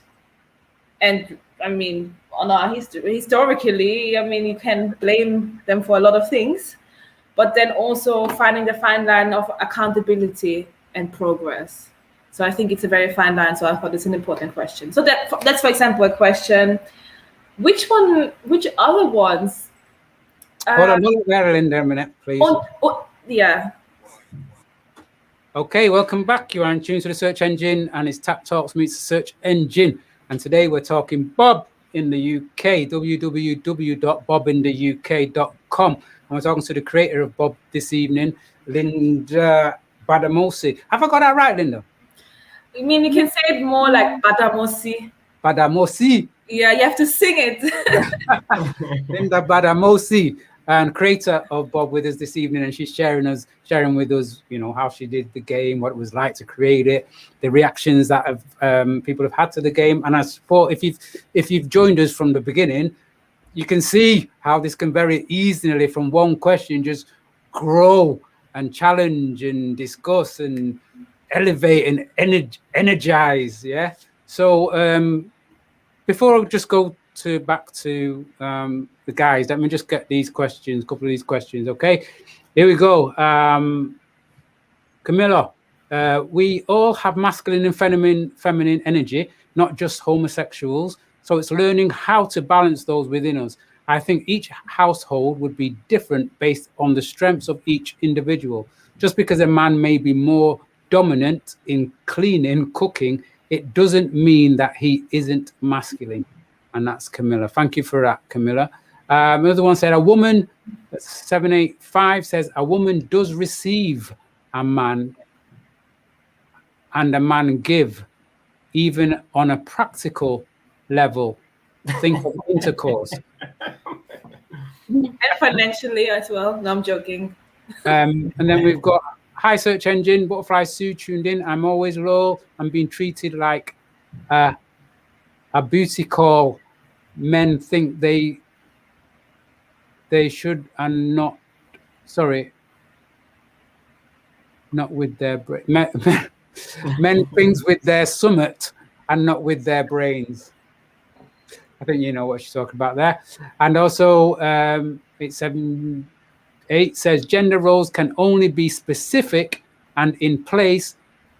And I mean, on our history, historically, I mean, you can blame them for a lot of things, but then also finding the fine line of accountability and progress. So I think it's a very fine line. So I thought it's an important question. So that's for example, a question. Which other ones? Hold on, Linda, a minute, please. Yeah. Okay, welcome back. You are in tune to the search engine, and it's Tap Talks meets the search engine. And today we're talking Bob in the UK, www.bobintheuk.com. And we're talking to the creator of Bob this evening, Linda Badamosi. Have I got that right, Linda? I mean, you can say it more like Badamosi. Badamosi. Yeah, you have to sing it. Linda Badamosi, and creator of Bob, with us this evening, and she's sharing with us, you know, how she did the game, what it was like to create it, the reactions that people have had to the game. And I thought, if you've joined us from the beginning, you can see how this can very easily, from one question, just grow and challenge and discuss and elevate and energize. Yeah. So before I just go back to the guys, let me just get these questions, a couple of these questions. Okay, here we go. Camilla, we all have masculine and feminine energy, not just homosexuals. So it's learning how to balance those within us. I think each household would be different based on the strengths of each individual. Just because a man may be more dominant in cleaning, cooking, it doesn't mean that he isn't masculine. And that's Camilla. Thank you for that, Camilla. Another one said, a woman, 785 says, a woman does receive a man and a man give, even on a practical level. Think of intercourse. And financially as well. No, I'm joking. And then we've got Hi Search Engine, Butterfly Sue tuned in. I'm always low. I'm being treated like a booty call. Men think they should and not. Sorry, not with their brain. Men things with their summit and not with their brains. I think you know what she's talking about there. And also, 878 says gender roles can only be specific and in place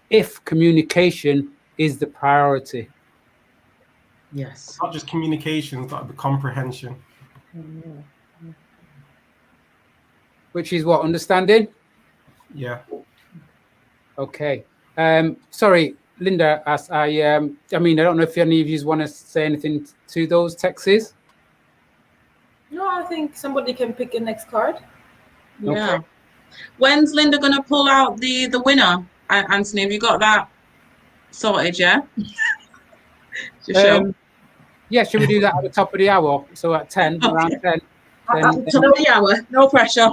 if communication is the priority. Yes. It's not just communication, it's got the comprehension. Which is what, understanding? Yeah. Okay. Sorry, Linda, as I mean, I don't know if any of you want to say anything to those texts. No, I think somebody can pick a next card. Yeah. Okay. When's Linda going to pull out the winner? Anthony, have you got that sorted, yeah? Yeah, should we do that at the top of the hour? So at 10, okay. Around 10. At the top of the hour, no pressure.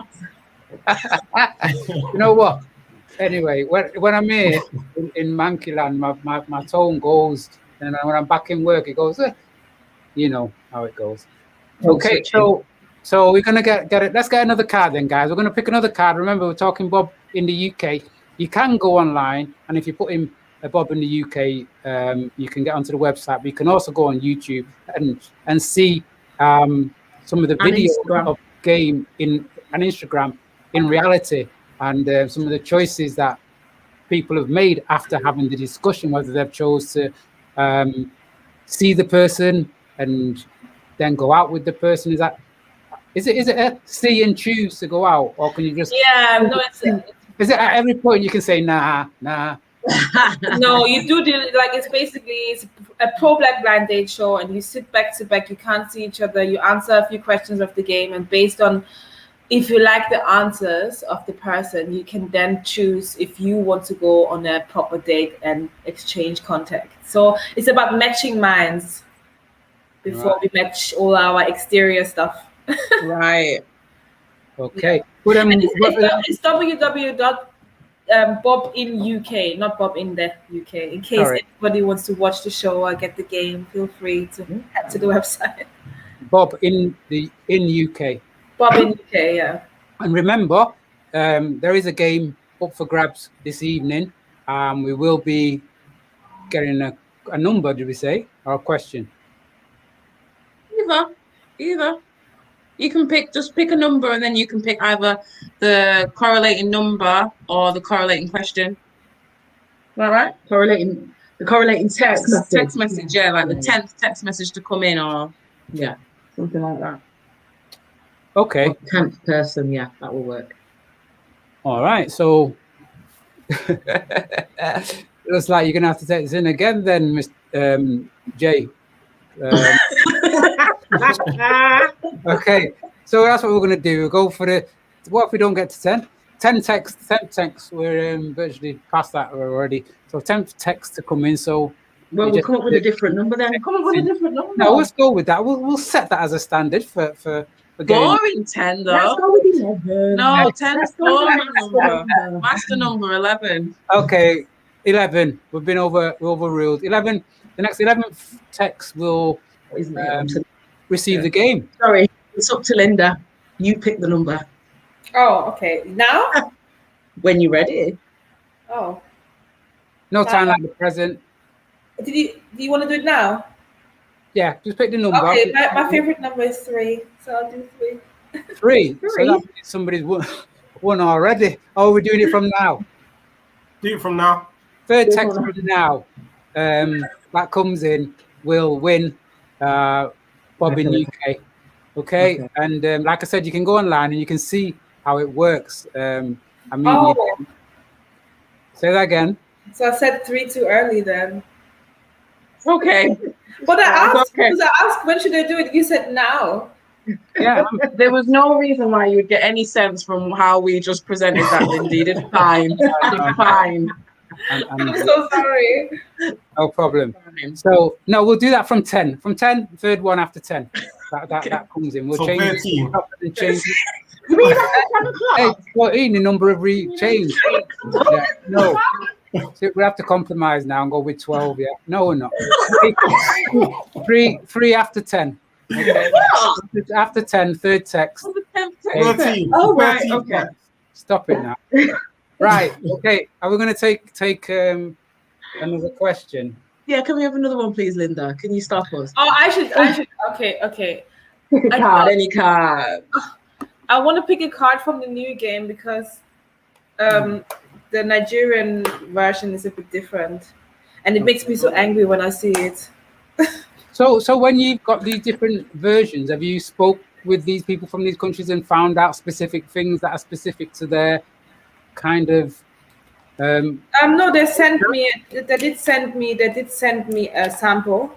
You know what? Anyway, when I'm here in Monkeyland, my tone goes, and when I'm back in work, it goes, you know how it goes. Okay, so we're going to get it. Let's get another card then, guys. We're going to pick another card. Remember, we're talking Bob in the UK. You can go online, and if you put in Bob in the UK, you can get onto the website, but you can also go on YouTube and see some of the videos of game and Instagram in reality, and some of the choices that people have made after having the discussion, whether they've chose to see the person and then go out with the person. Is it a see and choose to go out, or can you just? Yeah, no, is it at every point you can say nah? No, you do like it's a pro-black blind date show, and you sit back, you can't see each other, you answer a few questions of the game, and based on if you like the answers of the person, you can then choose if you want to go on a proper date and exchange contact. So it's about matching minds before we match all our exterior stuff. Right. Okay. Yeah. It's www.Bob in UK, not Bob in the UK. In case anybody wants to watch the show or get the game, feel free to head to the website. Bob in UK. Bob in UK, yeah. And remember, there is a game up for grabs this evening. We will be getting a number, did we say, or a question? Either. You can just pick a number, and then you can pick either the correlating number or the correlating question. All right. The correlating text Message, yeah, like the 10th text message to come in, or Yeah. something like that. Okay. 10th person, yeah, that will work. All right. So looks like you're gonna have to take this in again, then, Mr. Jay. Okay. So that's what we're gonna do. We'll go for the. What if we don't get to 10? 10 texts. We're virtually past that already. So 10 texts to come in. So well, we'll come up with a different number then. Come up with a different number. No, let's go with that. We'll set that as a standard for getting. Boring 10 though. Let's go with 11. No, 10 is boring number. Master number 11. Okay, 11. We're overruled. 11. The next 11th text will receive the game. Sorry, it's up to Linda. You pick the number. Oh, okay. Now? When you're ready. Oh. No time like the present. Do you want to do it now? Yeah, just pick the number. Okay, my favorite number is 3, so I'll do 3. 3. So that means somebody's won already. Oh, we're doing it from now. Do it from now. Third text from now. That comes in will win BOBINUK. Okay, and like I said, you can go online and you can see how it works. I mean, say that again. So I said 3 too early then. Okay. But I asked, because I asked when should I do it? You said now. Yeah, there was no reason why you would get any sense from how we just presented that, Lindy. You did fine. You did fine. I'm so sorry. No problem. So no, we'll do that from 10. From 10, third one after 10. That comes in. We'll so change 13. it. Change it. Hey, 14, the number of change. Yeah, no. So we have to compromise now and go with 12. Yeah. No, we're not. 3 after 10. Okay. After 10, third text. 13. Oh, right. Okay. Stop it now. Right. Okay. Are we going to take another question? Yeah. Can we have another one, please, Linda? Can you stop us? Oh, I should. Okay. Pick a card, any card. I want to pick a card from the new game because the Nigerian version is a bit different, and it makes me so angry when I see it. So when you've got these different versions, have you spoke with these people from these countries and found out specific things that are specific to their kind of? No, they sent me. They did send me a sample,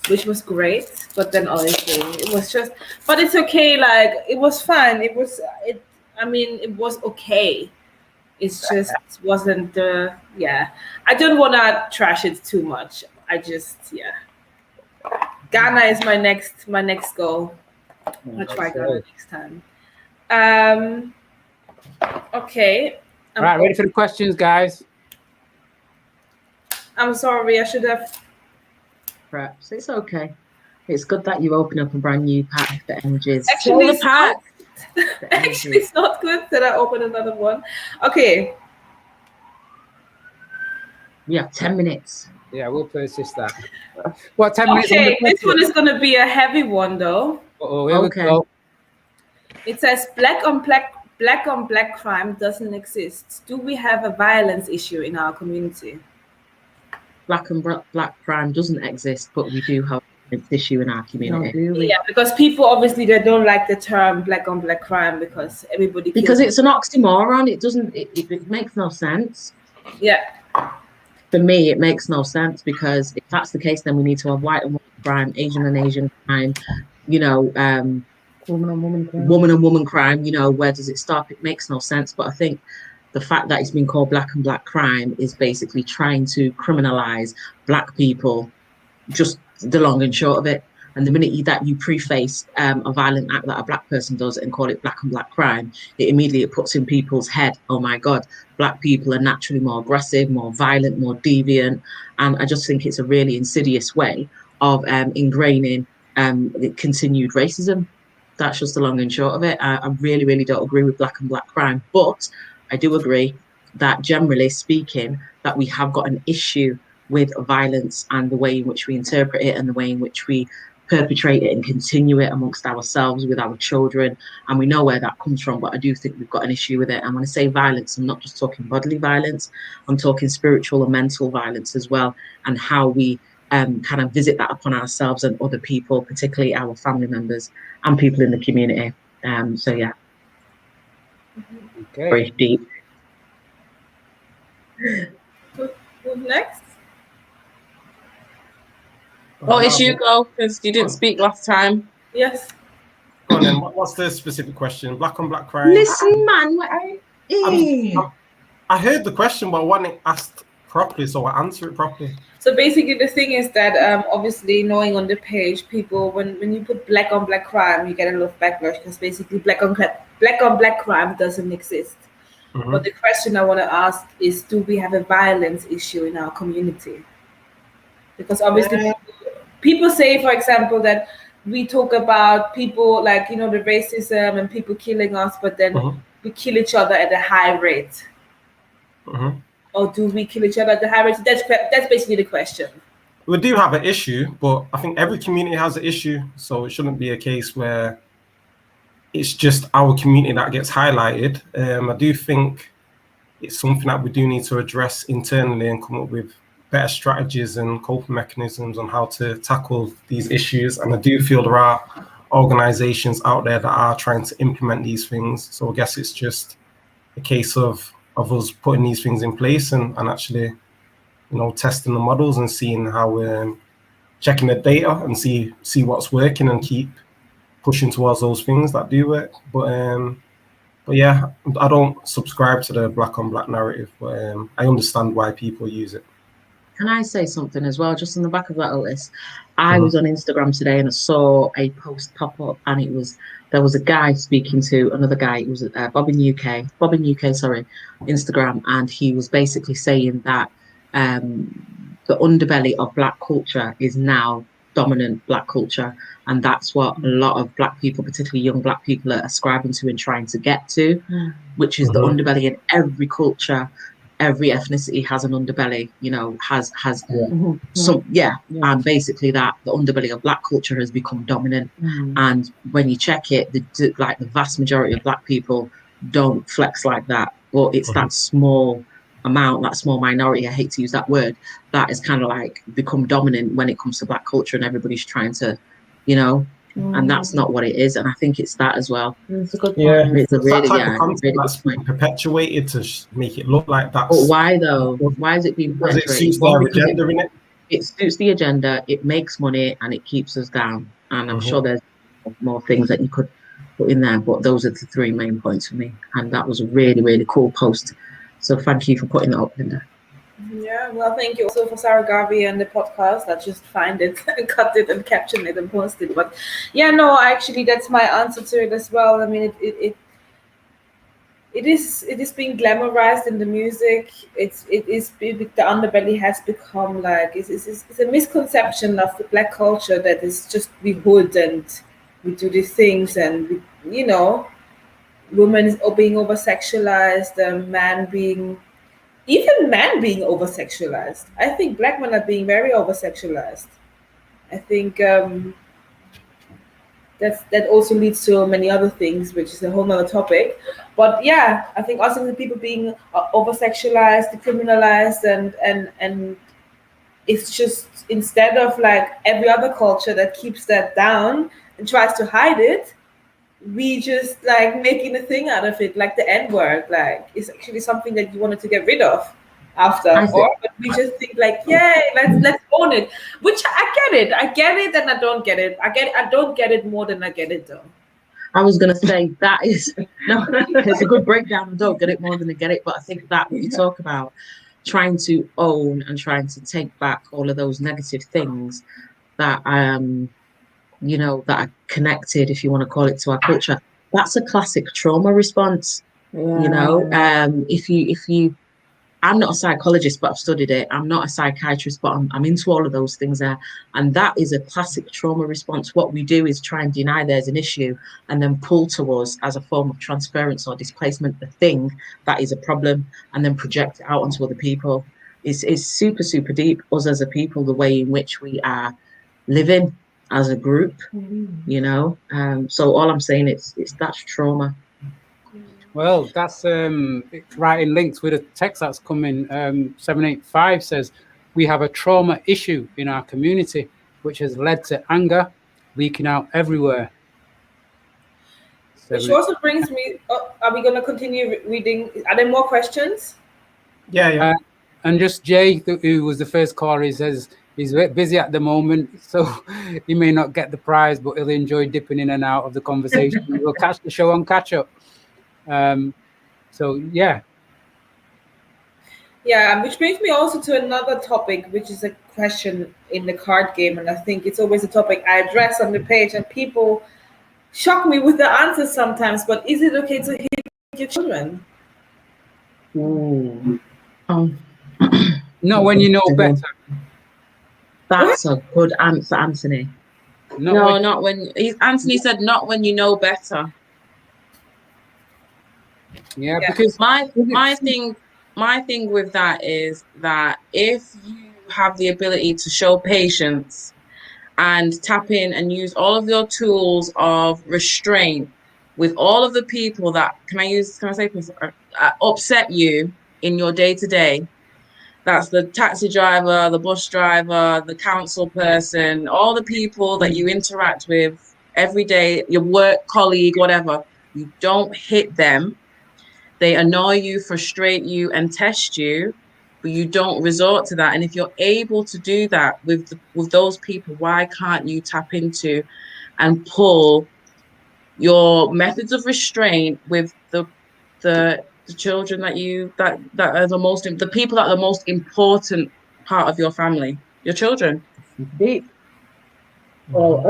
which was great. But then honestly, it was just. But it's okay. Like it was fun. It was. I mean, it was okay. It's just wasn't the. Yeah, I don't want to trash it too much. I just Ghana is my next goal. I'll try Ghana next time. Okay. All right, ready for the questions, guys? I'm sorry, I should have. Perhaps it's okay. It's good that you open up a brand new pack for energies. Actually, it's not good that I open another one. Okay. We have 10 minutes. Yeah, we'll persist that. What 10 minutes? Okay, this one is going to be a heavy one, though. Oh, here we go. It says black on black crime doesn't exist. Do we have a violence issue in our community? Black on black crime doesn't exist, but we do have an issue in our community. Yeah, because people obviously they don't like the term black on black crime because everybody. Because it's an oxymoron. It doesn't. It makes no sense. Yeah. For me, it makes no sense because if that's the case, then we need to have white and white crime, Asian and Asian crime, woman and woman crime. Where does it stop? It makes no sense. But I think the fact that it's been called black and black crime is basically trying to criminalize black people, just the long and short of it. And the minute that you preface a violent act that a black person does and call it black and black crime, it immediately puts in people's head, oh my God, black people are naturally more aggressive, more violent, more deviant. And I just think it's a really insidious way of ingraining continued racism. That's just the long and short of it. I really, really don't agree with black and black crime. But I do agree that generally speaking, that we have got an issue with violence and the way in which we interpret it and the way in which we perpetrate it and continue it amongst ourselves with our children, and we know where that comes from. But I do think we've got an issue with it. And when I say violence, I'm not just talking bodily violence, I'm talking spiritual and mental violence as well, and how we kind of visit that upon ourselves and other people, particularly our family members and people in the community. So yeah, Okay. very deep. Who's next? Otis, you go, because you didn't speak last time. Yes. Go on then. What's the specific question? Black on black crime. Listen, man, I heard the question, but I wasn't asked properly, so I answer it properly. So basically, the thing is that obviously, knowing on the page, people when you put black on black crime, you get a lot of backlash because basically black on black crime doesn't exist. But the question I want to ask is, do we have a violence issue in our community? Because obviously, people say, for example, that we talk about people like, you know, the racism and people killing us, but then we kill each other at a high rate. Or do we kill each other at the high rate? That's basically the question. We do have an issue, but I think every community has an issue, so it shouldn't be a case where it's just our community that gets highlighted. I do think it's something that we do need to address internally and come up with better strategies and coping mechanisms on how to tackle these issues. And I do feel there are organizations out there that are trying to implement these things. So I guess it's just a case of us putting these things in place and actually, you know, testing the models and seeing how we're checking the data and see what's working and keep pushing towards those things that do work. But yeah, I don't subscribe to the black on black narrative, but I understand why people use it. Can I say something as well, just on the back of that, Otis? I was on Instagram today and I saw a post pop up, and there was a guy speaking to another guy. It was BOBINUK, Instagram, and he was basically saying that the underbelly of black culture is now dominant black culture, and that's what a lot of black people, particularly young black people, are ascribing to and trying to get to, which is the underbelly in every culture. Every ethnicity has an underbelly, you know, has some, and basically that the underbelly of black culture has become dominant. And when you check it, the vast majority of black people don't flex like that, but it's that small amount, that small minority, I hate to use that word, that is kind of like become dominant when it comes to black culture, and everybody's trying to, you know, and that's not what it is. And I think it's that as well. It's a good point. Yeah, it's a really, really that's been perpetuated to make it look like that. But why though? Why is it being perpetuated? Because it suits their agenda, innit? It suits the agenda, it makes money, and it keeps us down. And I'm sure there's more things that you could put in there, but those are the three main points for me. And that was a really, really cool post. So thank you for putting that up, Linda. Yeah, well, thank you also for Sarah Garvey and the podcast. I just find it, cut it and caption it and post it. But yeah, no, actually, that's my answer to it as well. I mean, it is being glamorized in the music. The underbelly has become like it's a misconception of the black culture that is just we hood and we do these things, and we, you know, women being over sexualized, even men being over sexualized. I think black men are being very over sexualized. I think that also leads to many other things, which is a whole nother topic. But yeah, I think also the people being over sexualized, decriminalized, and it's just, instead of like every other culture that keeps that down and tries to hide it, we just like making a thing out of it, like the N-word, like it's actually something that you wanted to get rid of after, but we just think like, yay, let's own it. Which I get it, and I don't get it. I don't get it more than I get it though. I was gonna say that is it's a good breakdown. I don't get it more than I get it, but I think that what you talk about, trying to own and trying to take back all of those negative things that you know, that are connected, if you want to call it, to our culture. That's a classic trauma response. You know, if you I'm not a psychologist, but I've studied it. I'm not a psychiatrist, but I'm into all of those things there. And that is a classic trauma response. What we do is try and deny there's an issue and then pull to us as a form of transference or displacement the thing that is a problem, and then project it out onto other people. It's super, super deep, us as a people, the way in which we are living as a group, you know. So all I'm saying is that's trauma. Well, that's right in links with a text that's coming. 785 says, we have a trauma issue in our community, which has led to anger leaking out everywhere. Which also brings me, are we going to continue reading? Are there more questions? Yeah. And just Jay, who was the first caller, he says he's busy at the moment, so he may not get the prize, but he'll enjoy dipping in and out of the conversation. We'll catch the show on catch up. So yeah. Yeah, which brings me also to another topic, which is a question in the card game, and I think it's always a topic I address on the page, and people shock me with the answers sometimes. But is it okay to hit your children? Ooh. Not when you know better. That's a good answer, Anthony. Not when Anthony said not when you know better. Yeah, because my thing with that is that if you have the ability to show patience and tap in and use all of your tools of restraint with all of the people that upset you in your day-to-day, that's the taxi driver, the bus driver, the council person, all the people that you interact with every day, your work colleague, whatever, you don't hit them. They annoy you, frustrate you, and test you, but you don't resort to that. And if you're able to do that with those people, why can't you tap into and pull your methods of restraint with the children that are the people that are the most important part of your family, your children? Well,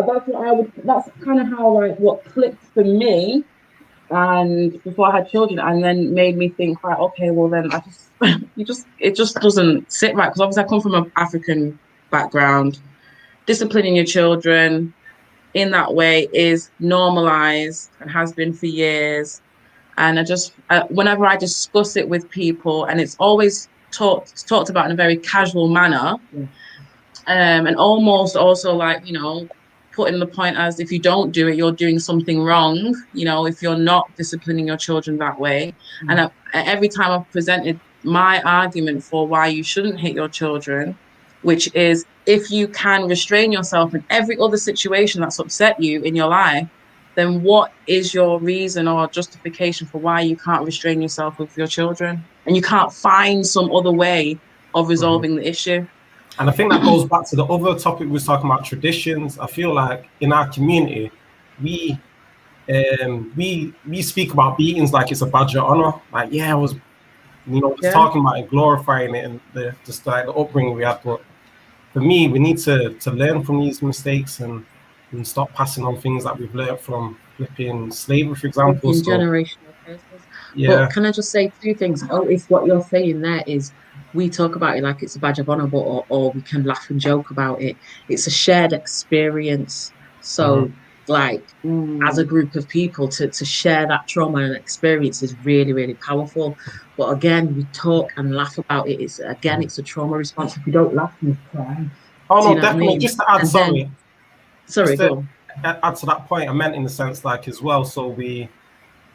that's kind of how what clicked for me. And before I had children, and then made me think, right, okay, well then it just doesn't sit right, because obviously I come from an African background. Disciplining your children in that way is normalized and has been for years. And I just whenever I discuss it with people, and it's always talked about in a very casual manner, and almost also like, you know, putting the point as if you don't do it, you're doing something wrong, you know, if you're not disciplining your children that way. And every time I've presented my argument for why you shouldn't hit your children, which is if you can restrain yourself in every other situation that's upset you in your life, then what is your reason or justification for why you can't restrain yourself with your children? And you can't find some other way of resolving the issue. And I think that goes back to the other topic we were talking about, traditions. I feel like in our community, we speak about beatings like it's a badge of honor. Like, I was, talking about it, glorifying it, and the upbringing we had. But for me, we need to learn from these mistakes and stop passing on things that we've learned from flipping slavery, for example. Generational curses. Yeah. But can I just say two things? Otis, what you're saying there is, we talk about it like it's a badge of honor, or we can laugh and joke about it. It's a shared experience. So, as a group of people, to share that trauma and experience is really, really powerful. But again, we talk and laugh about it. It's a trauma response. If you don't laugh, you cry. Oh no, definitely. I mean? Just to add, add to that point, I meant in the sense as well. So we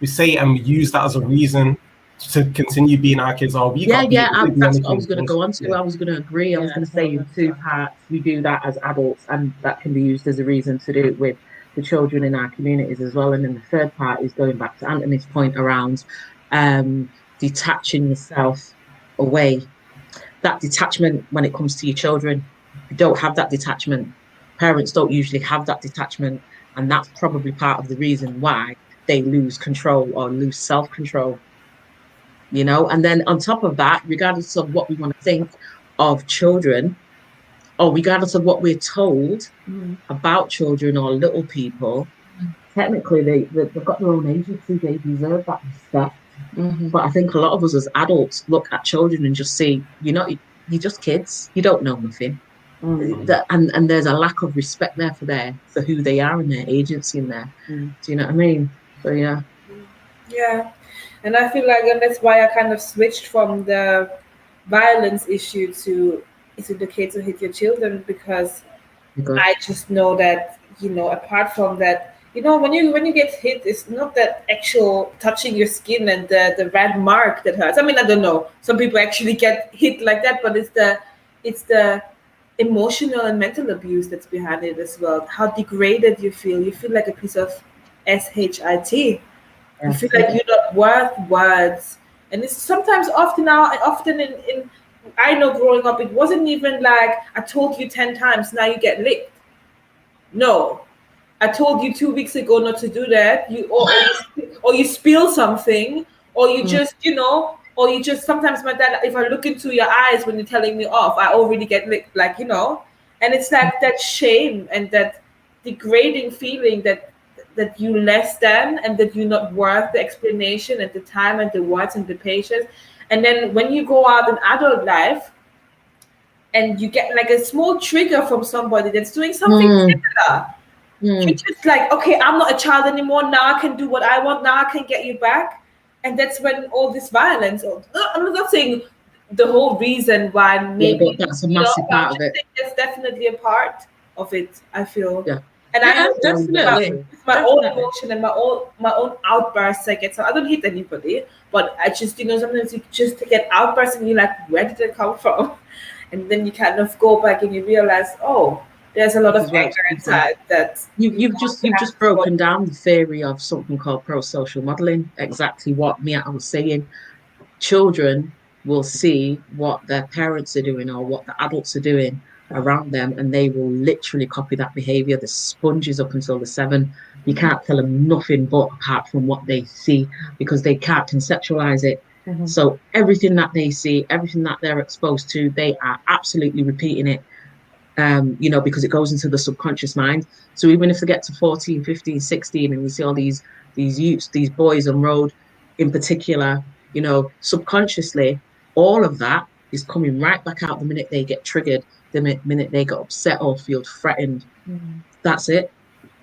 say it and we use that as a reason to continue being our kids. That's what I was going to go on to. I was going to agree. I was going to say in two parts, we do that as adults, and that can be used as a reason to do it with the children in our communities as well. And then the third part is going back to Anthony's point around detaching yourself away. That detachment when it comes to your children, you don't have that detachment. Parents don't usually have that detachment, and that's probably part of the reason why they lose control or lose self-control. You know, and then on top of that, regardless of what we want to think of children, or regardless of what we're told about children or little people, technically they've got their own agency. They deserve that respect. But I think a lot of us as adults look at children and just see, you're just kids. You don't know nothing. And there's a lack of respect there for who they are and their agency in there. Do you know what I mean? So yeah. Yeah. And I feel like, and that's why I kind of switched from the violence issue to, is it okay to hit your children? Because I just know that apart from that, when you get hit, it's not that actual touching your skin and the red mark that hurts. I mean, I don't know. Some people actually get hit like that, but it's the emotional and mental abuse that's behind it as well. How degraded you feel. You feel like a piece of shit. You feel like you're not worth words. And it's sometimes often in I know growing up, it wasn't even like I told you 10 times, now you get licked. No. I told you 2 weeks ago not to do that. Or you spill something, or you just, sometimes my dad, if I look into your eyes when you're telling me off, I already get licked, and it's like that shame and that degrading feeling that you less than, and that you're not worth the explanation and the time and the words and the patience. And then when you go out in adult life and you get like a small trigger from somebody that's doing something similar, you're just like, okay, I'm not a child anymore. Now I can do what I want. Now I can get you back. And that's when all this violence, I'm not saying the whole reason why, maybe that's a massive part of it. That's definitely a part of it, I feel. Yeah. And I know definitely. my own emotion and my own outbursts I get. So I don't hit anybody, but I just, sometimes you just get outbursts and you're like, where did it come from? And then you kind of go back and you realize, oh, there's a lot of anger inside that you've just broken down the theory of something called pro-social modeling. Exactly what Meatta was saying. Children will see what their parents are doing or what the adults are doing around them, and they will literally copy that behavior. The sponges up until the 7. You can't tell them nothing but apart from what they see, because they can't conceptualize it. So everything that they see, everything that they're exposed to, they are absolutely repeating it. Because it goes into the subconscious mind. So even if they get to 14, 15, 16, and we see all these youths, these boys on road in particular, subconsciously, all of that is coming right back out the minute they get triggered, the minute they get upset or feel threatened. That's it.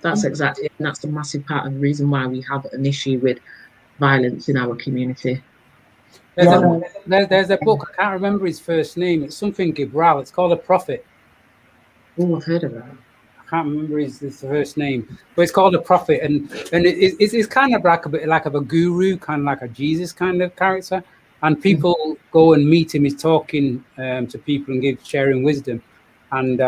That's exactly it. And that's a massive part of the reason why we have an issue with violence in our community. There's a book, I can't remember his first name. It's something Gibral. It's called A Prophet. Oh, I've heard of that. I can't remember his first name, but it's called A Prophet, and it's kind of like a bit like of a guru, kind of like a Jesus kind of character. And people go and meet him. He's talking to people and sharing wisdom, and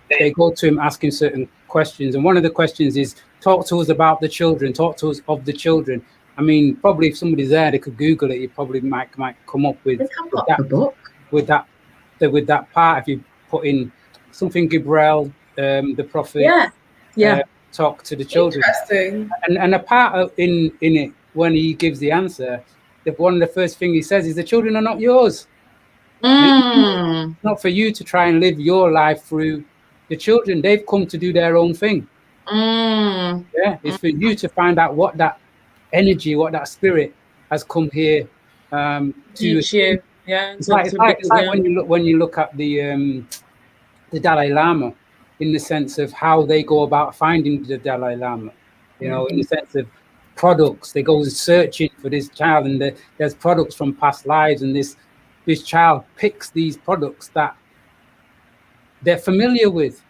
they go to him asking certain questions. And one of the questions is, talk to us about the children. Talk to us of the children. I mean, probably if somebody's there, they could Google it. You probably might come up with that part if you put in something Gibral, the Prophet, talk to the children. Interesting. And a part in it, when he gives the answer, one of the first things he says is, the children are not yours. It's not for you to try and live your life through the children. They've come to do their own thing. It's for you to find out what that energy, what that spirit has come here to teach you. It's like when you look at the Dalai Lama, in the sense of how they go about finding the Dalai Lama, in the sense of products. They go searching for this child, and there's products from past lives, and this child picks these products that they're familiar with,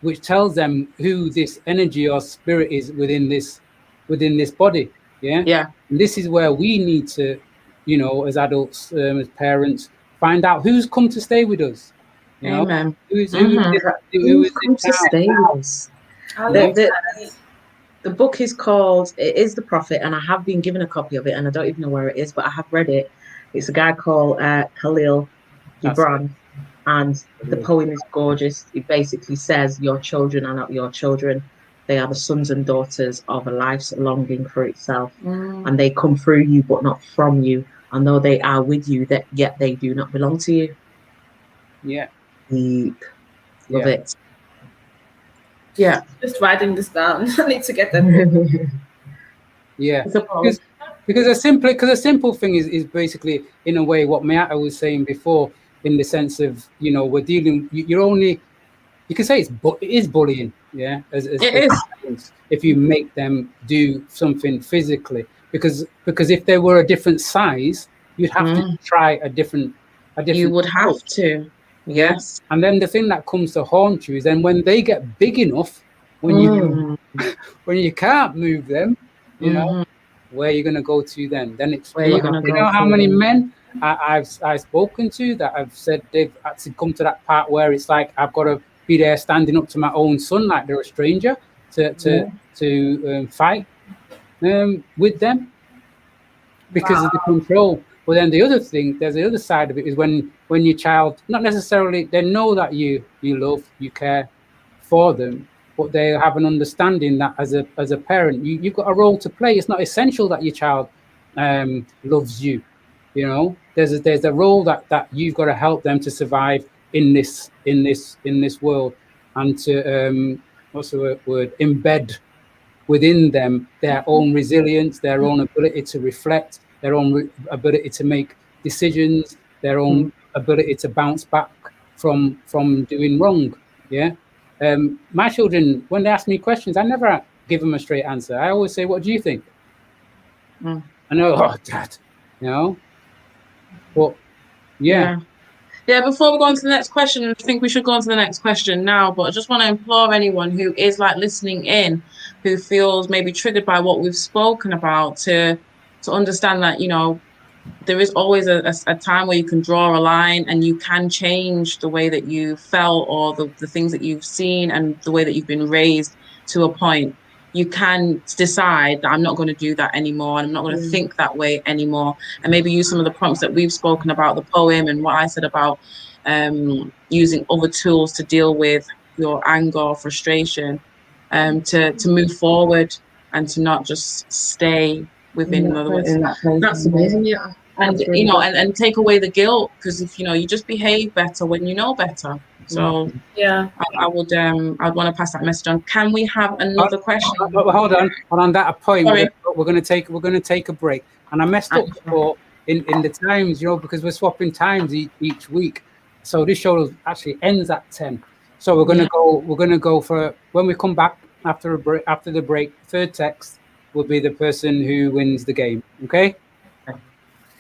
which tells them who this energy or spirit is within this body. And this is where we need to, as adults, as parents, find out who's come to stay with us. Amen. Who's come to stay with us? The book is called, it is The Prophet, and I have been given a copy of it, and I don't even know where it is, but I have read it. It's a guy called Khalil Gibran, and the poem is gorgeous. It basically says, your children are not your children. They are the sons and daughters of a life's longing for itself, and they come through you, but not from you. And though they are with you, yet they do not belong to you. Deep. Love it. Just writing this down. I need to get that book. Because a simple thing is basically, in a way, what Meatta was saying before, in the sense of, we're dealing, you can say it is bullying, as if you make them do something physically, because if they were a different size, you'd have to try a different. You would have to. Yes. And then the thing that comes to haunt you is then when they get big enough when you when you can't move them, you know, where you're gonna go to then? Then it's Where you're gonna you go know how to many then. men I've spoken to that have said they've actually come to that part where it's like I've got to be there standing up to my own son like they're a stranger to fight with them because of the control. But then the other thing, there's the other side of it is when your child, not necessarily they know that you love, you care for them, but they have an understanding that as a parent, you've got a role to play. It's not essential that your child loves you. You know, there's a role that you've got to help them to survive in this world, and to what's the word, embed within them their own resilience, their own ability to reflect, their own ability to make decisions, their own ability to bounce back from doing wrong. Yeah. My children, when they ask me questions, I never give them a straight answer. I always say, "What do you think?" I know, oh, Dad, you know. But yeah. Before we go on to the next question, I think we should go on to the next question now, but I just want to implore anyone who is like listening in, who feels maybe triggered by what we've spoken about, to understand that, you know, there is always a time where you can draw a line and you can change the way that you felt or the things that you've seen and the way that you've been raised to a point. You can decide that I'm not going to do that anymore, and I'm not going to think that way anymore, and maybe use some of the prompts that we've spoken about, the poem and what I said about using other tools to deal with your anger or frustration, to move forward and to not just stay within that's amazing. Yeah. And you know, and take away the guilt, because if you know, you just behave better when you know better. So I would I'd want to pass that message on. Can we have another question? Hold on that point. We're going to take a break. And I messed up before in the times, you know, because we're swapping times each week. So this show actually ends at 10. So we're going to go for, when we come back after the break, third text will be the person who wins the game. Okay?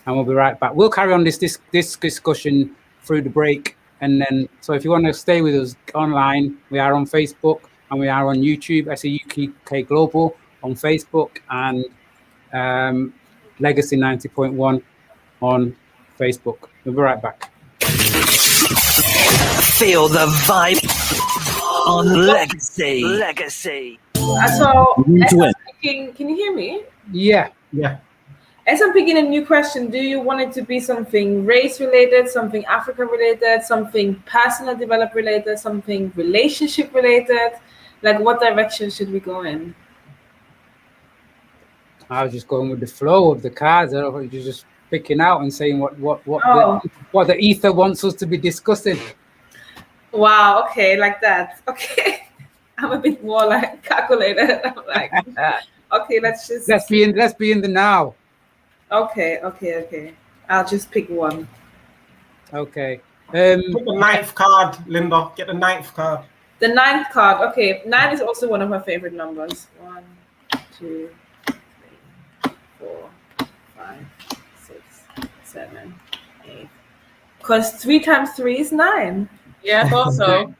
And we'll be right back. We'll carry on this discussion through the break. And then, so if you want to stay with us online, we are on Facebook and we are on YouTube, SEUK Global on Facebook, and Legacy 90.1 on Facebook. We'll be right back. Feel the vibe on Legacy. So, can you hear me? Yeah. As I'm picking a new question, do you want it to be something race related, something Africa related, something personal development related, something relationship related? Like, what direction should we go in? I was just going with the flow of the cards. I don't know if you're just picking out and saying what the ether wants us to be discussing. Wow. Okay, like that. Okay, I'm a bit more like calculated. I'm like, okay, let's be in the now. Okay. I'll just pick one. Okay. Pick the ninth card, Linda. Get the ninth card. The ninth card. Okay, 9 is also one of my favorite numbers. 1, 2, 3, 4, 5, 6, 7, 8. Because 3 times 3 is 9. Yeah, I thought so.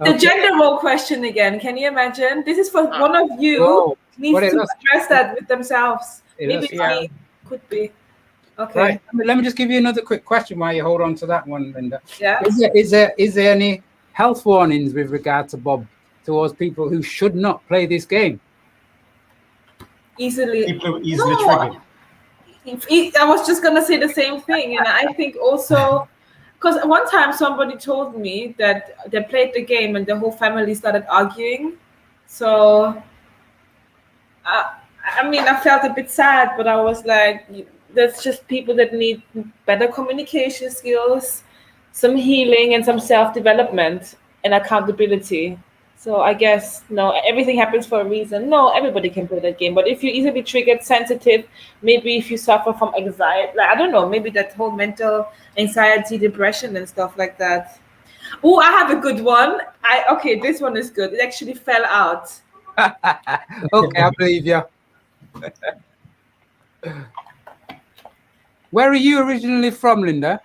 The gender role question again. Can you imagine? This is for one of you needs to address that with themselves. Maybe me. Could be. Okay. Right. Let me just give you another quick question while you hold on to that one, Linda. Yeah. Is there any health warnings with regard to Bob towards people who should not play this game? People easily triggered. I was just gonna say the same thing, and I think also because one time somebody told me that they played the game and the whole family started arguing. So I mean, I felt a bit sad, but I was like, that's just people that need better communication skills, some healing, and some self-development and accountability. So I guess, no, everything happens for a reason. No, everybody can play that game. But if you're easily triggered, sensitive, maybe if you suffer from anxiety, like, I don't know, maybe that whole mental anxiety, depression, and stuff like that. Oh, I have a good one. Okay, this one is good. It actually fell out. Okay, I believe you. Where are you originally from, Linda?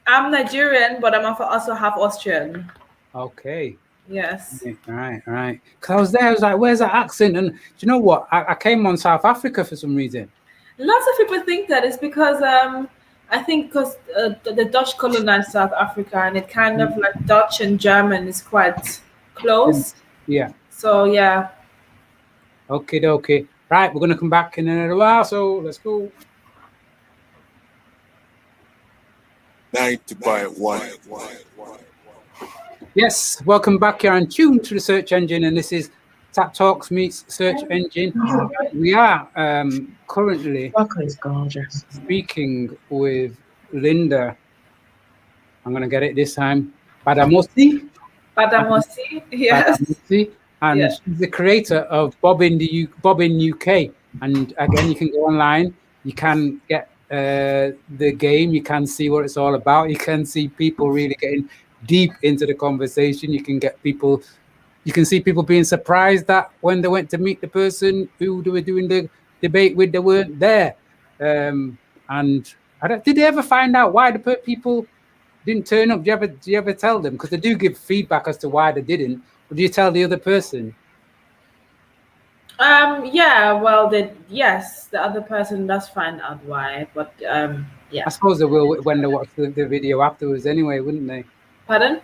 I'm Nigerian, but I'm also half Austrian. Okay. Yes. Right. Because I was there, I was like, where's that accent? And do you know what? I came on South Africa for some reason. Lots of people think that it's because I think because the Dutch colonized South Africa, and it kind of like Dutch and German is quite close. Yeah. So yeah. Okay. Right, we're gonna come back in a little while, so let's go. 90.1. Yes, welcome back. You're on tune to the search engine, and this is Tap Talks meets search engine. We are currently speaking with Linda. I'm gonna get it this time. Badamosi. Yes. Badamosi. And Yes. she's the creator of Bobbin UK. And again, you can go online. You can get the game. You can see what it's all about. You can see people really getting deep into the conversation. You can see people being surprised that when they went to meet the person who they were doing the debate with, they weren't there. And did they ever find out why the people didn't turn up? Do you ever tell them? Because they do give feedback as to why they didn't. But do you tell the other person? Yeah, well, the other person does find out why, but yeah. I suppose they will when they watch the video afterwards anyway, wouldn't they? Pardon?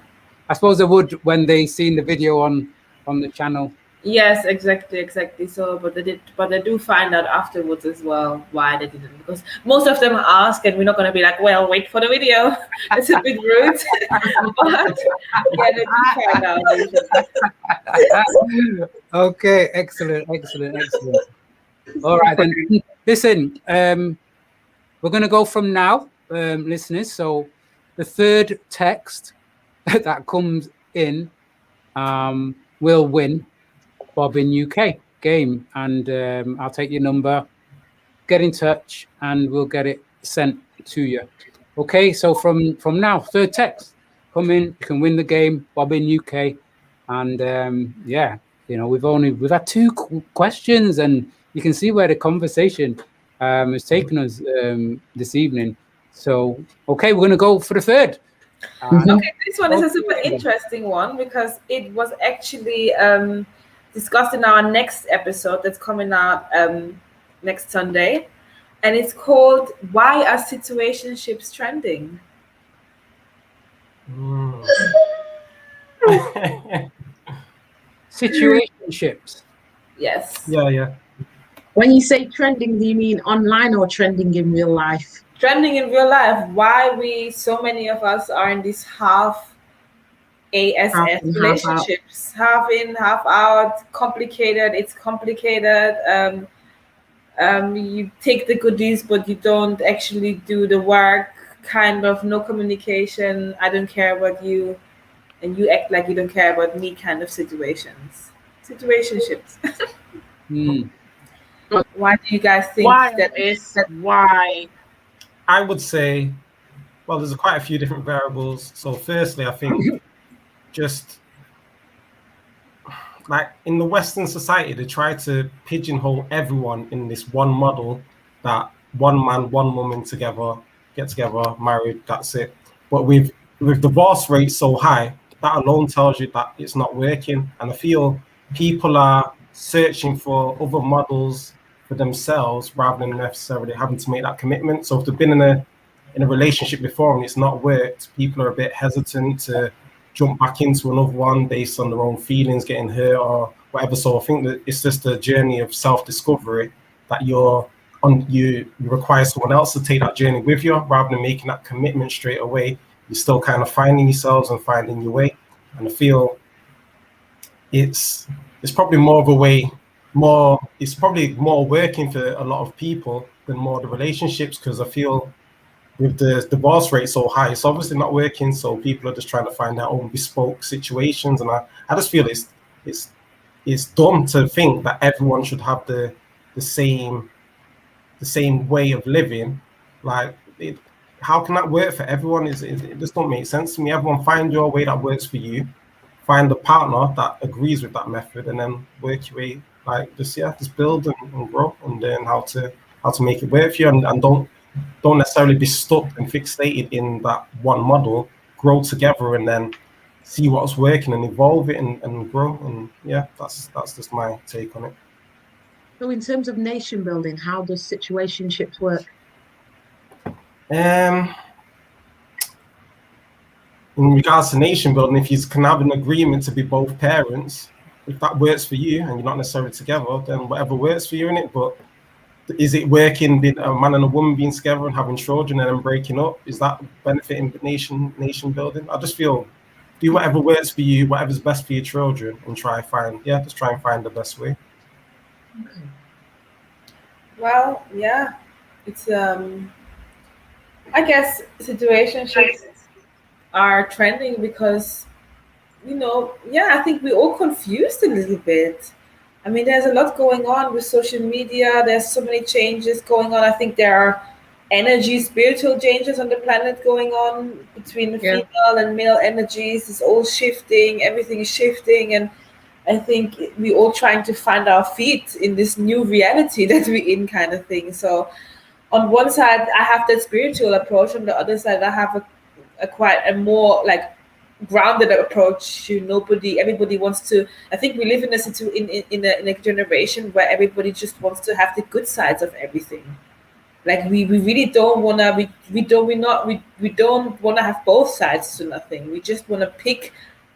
I suppose they would when they seen the video on the channel. Yes, exactly. So, but they do find out afterwards as well why they didn't, because most of them ask, and we're not going to be like, well, wait for the video. It's a bit rude, but yeah, they do find out. Okay, excellent. All right, then listen. We're going to go from now, listeners. So the third text that comes in will win Bobbin UK game, and I'll take your number, get in touch, and we'll get it sent to you. Okay, so from now, third text come in, you can win the game, Bobbin UK, and yeah, you know, we've had 2 questions, and you can see where the conversation has taken us this evening. So okay, we're gonna go for the third. Okay, this one is a super interesting one because it was actually discussed in our next episode that's coming out next Sunday, and it's called "Why Are Situationships Trending?" Situationships. Yes. Yeah. When you say trending, do you mean online or trending in real life? Trending in real life. Why so many of us are in these half ASS relationships, half in, half out, complicated. It's complicated. You take the goodies, but you don't actually do the work. Kind of no communication. I don't care about you, and you act like you don't care about me. Kind of situationships. Why do you guys think why? I would say, well, there's quite a few different variables. So firstly, I think just like in the Western society, they try to pigeonhole everyone in this one model that one man, one woman get together, married, that's it. But with divorce rates so high, that alone tells you that it's not working. And I feel people are searching for other models for themselves rather than necessarily having to make that commitment. So if they've been in a relationship before and it's not worked, people are a bit hesitant to jump back into another one based on their own feelings, getting hurt or whatever. So I think that it's just a journey of self-discovery that you require someone else to take that journey with you rather than making that commitment straight away. You're still kind of finding yourselves and finding your way. And I feel it's probably more of a way, it's probably more working for a lot of people than more the relationships, because I feel with the divorce rate so high, it's obviously not working. So people are just trying to find their own bespoke situations. And I just feel it's dumb to think that everyone should have the same way of living. Like, how can that work for everyone? It just don't make sense to me. Everyone find your way that works for you. Find a partner that agrees with that method, and then work your way. Like just build and grow, and learn how to make it work for you, and don't necessarily be stuck and fixated in that one model. Grow together, and then see what's working and evolve it and grow. And yeah, that's just my take on it. So in terms of nation building, how does situationships work? In regards to nation building, if you can have an agreement to be both parents, if that works for you and you're not necessarily together, then whatever works for you in it. But is it working with a man and a woman being together and having children and then breaking up? Is that benefiting nation building? I just feel do whatever works for you, whatever's best for your children, and try and find the best way. Okay. Well, yeah, it's I guess situationships are trending because, you know, yeah, I think we're all confused a little bit. I mean, there's a lot going on with social media. There's so many changes going on. I think there are spiritual changes on the planet going on between the female and male energies. It's all shifting. Everything is shifting. And I think we're all trying to find our feet in this new reality that we're in, kind of thing. So on one side, I have that spiritual approach. On the other side, I have a quite a more like grounded approach to everybody wants to. I think we live in a generation where everybody just wants to have the good sides of everything. Like we really don't wanna we don't wanna have both sides to nothing. We just wanna pick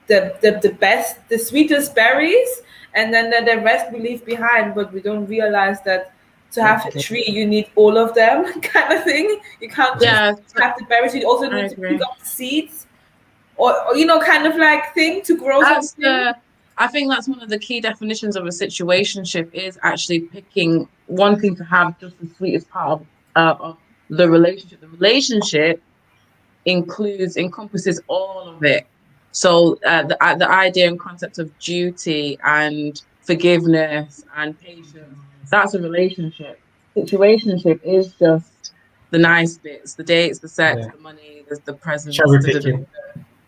the best, the sweetest berries, and then the rest we leave behind. But we don't realize that to have a tree, you need all of them, kind of thing. You can't just have the berries. You also need to pick up the seeds, or you know, kind of like thing to grow something. I think that's one of the key definitions of a situationship is actually wanting to have just the sweetest part of the relationship. The relationship encompasses all of it. So the idea and concept of duty and forgiveness and patience, that's a relationship. Situationship is just the nice bits, the dates, the sex, the money, the presents, cherry picking.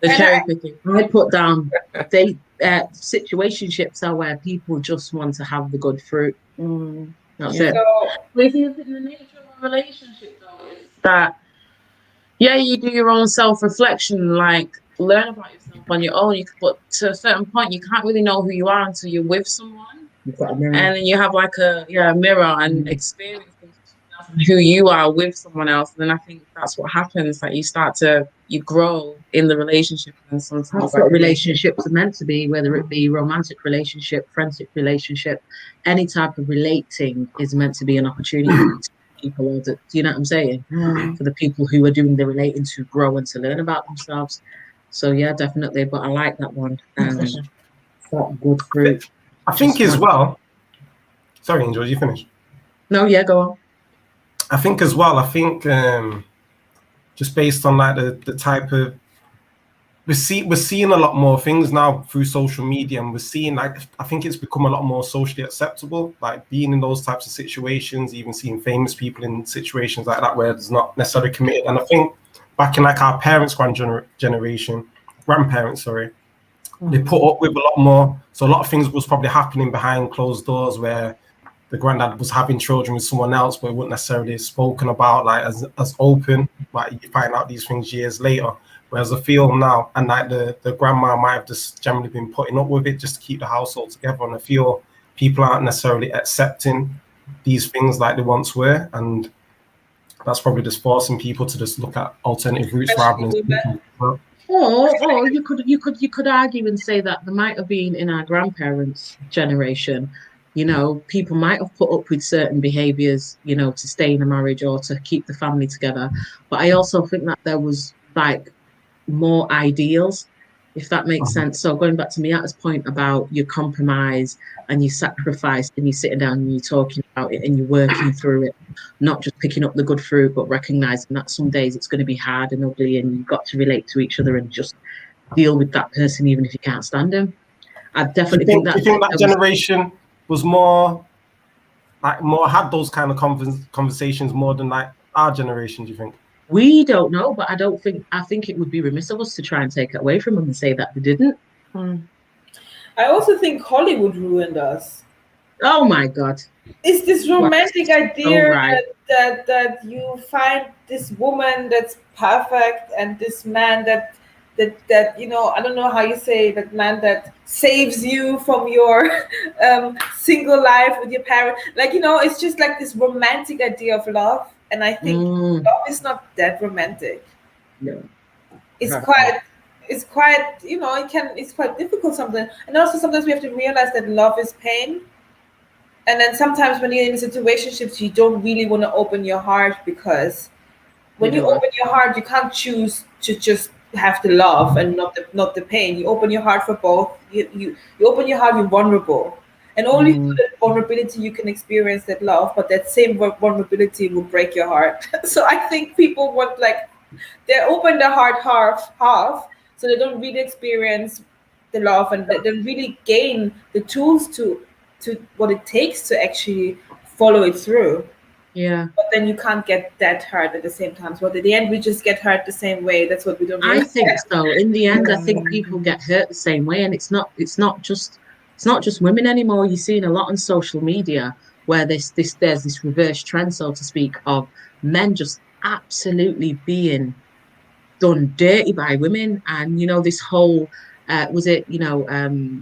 The cherry picking. I put down situationships are where people just want to have the good fruit. That's it. So if you think the nature of a relationship though is that you do your own self-reflection, like learn about yourself on your own. But to a certain point, you can't really know who you are until you're with someone, and then you have like a mirror and experience who you are with someone else. And then I think that's what happens. Like you grow in the relationship, and sometimes that's what relationships are meant to be. Whether it be romantic relationship, friendship relationship, any type of relating is meant to be an opportunity. People, do you know what I'm saying? For the people who are doing the relating to grow and to learn about themselves. So yeah, definitely. But I like that one. Good fruit. I think as well. Sorry, Angel, you finish? No, yeah, go on. I think as well. Just based on like the type of we're seeing a lot more things now through social media, and we're seeing like I think it's become a lot more socially acceptable, like being in those types of situations, even seeing famous people in situations like that where it's not necessarily committed. And I think back in like our parents' grandparents, they put up with a lot more. So a lot of things was probably happening behind closed doors where the granddad was having children with someone else, but it wasn't necessarily spoken about like as open. Like you find out these things years later. Whereas I feel now, and like the grandma might have just generally been putting up with it just to keep the household together. And I feel people aren't necessarily accepting these things like they once were, and that's probably just forcing people to just look at alternative routes rather than. Or you could argue and say that there might have been in our grandparents' generation, you know, people might have put up with certain behaviours, you know, to stay in a marriage or to keep the family together. But I also think that there was like more ideals, if that makes sense. So going back to Meatta's point about your compromise and you sacrifice and you're sitting down and you're talking about it and you're working through it, not just picking up the good fruit, but recognizing that some days it's going to be hard and ugly and you've got to relate to each other and just deal with that person even if you can't stand him. I definitely think that. Do you think that generation was more had those kind of conversations more than like our generation, do you think? We don't know, but I think it would be remiss of us to try and take it away from them and say that they didn't. I also think Hollywood ruined us. Oh my God. It's this romantic idea that you find this woman that's perfect and this man that that you know, I don't know how you say that man that saves you from your single life with your parents. Like, you know, it's just like this romantic idea of love, and I think love is not that romantic. No. It's quite, you know, it's quite difficult sometimes, and also sometimes we have to realize that love is pain. And then sometimes when you're in situationships, you don't really want to open your heart, because when you open your heart, you can't choose to just have the love and not the pain. You open your heart for both. You open your heart, you're vulnerable. And only through that vulnerability you can experience that love, but that same vulnerability will break your heart. So I think people want, like, they open their heart half, so they don't really experience the love, and they don't really gain the tools to what it takes to actually follow it through. Yeah. But then you can't get that hurt at the same time. So at the end, we just get hurt the same way. That's what we don't I think so. In the end, I think people get hurt the same way, and it's not just women anymore. You're seeing a lot on social media where there's this reverse trend, so to speak, of men just absolutely being done dirty by women. And, you know, this whole was it, you know,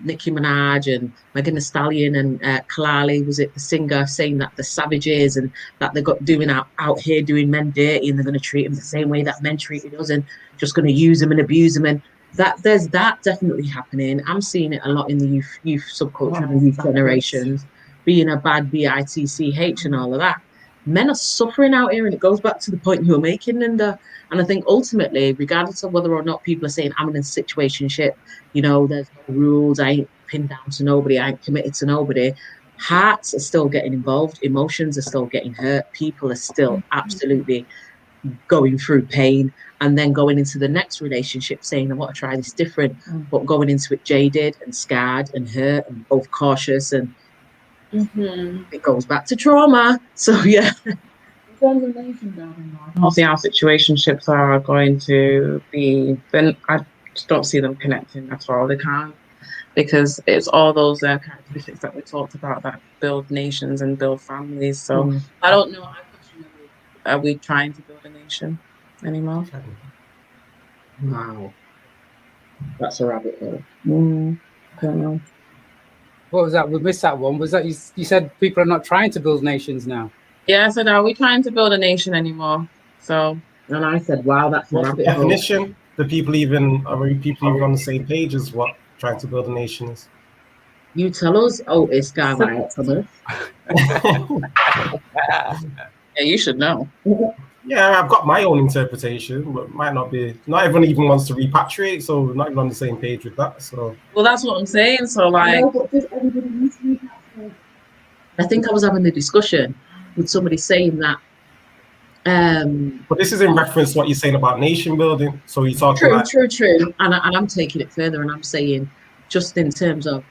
Nicki Minaj and Megan Thee Stallion and Kalali, was it the singer, saying that the savages and that they got doing out here doing men dirty, and they're going to treat them the same way that men treated us, and just going to use them and abuse them. And that there's that definitely happening. I'm seeing it a lot in the youth subculture and youth generations, being a bad bitch and all of that. Men are suffering out here, and it goes back to the point you were making, Linda. And I think ultimately, regardless of whether or not people are saying I'm in a situationship, you know, there's no rules, I ain't pinned down to nobody, I ain't committed to nobody, hearts are still getting involved, emotions are still getting hurt, people are still absolutely going through pain, and then going into the next relationship saying, I want to try this different, but going into it jaded and scarred and hurt and both cautious, and it goes back to trauma. So yeah. I don't think our situationships are going to be, then I just don't see them connecting at all. They can't, because it's all those characteristics that we talked about that build nations and build families. So I don't know. Are we trying to build a nation anymore? Wow. That's a rabbit hole. I don't know. What was that? We missed that one. Was that you said people are not trying to build nations now? Yeah, I said, are we trying to build a nation anymore? So, and I said, wow, that's a rabbit hole. Definition. Are people even on the same page as what trying to build a nation is? You tell us, Otis, guy, yeah, you should know. Yeah, I've got my own interpretation, but might not be. Not everyone even wants to repatriate, so we're not even on the same page with that. So, well, that's what I'm saying. So, like, no, but does everybody need to repatriate? I think I was having a discussion with somebody saying that. But this is in reference to what you're saying about nation building. So you're talking about true. And I'm taking it further, and I'm saying, just in terms of,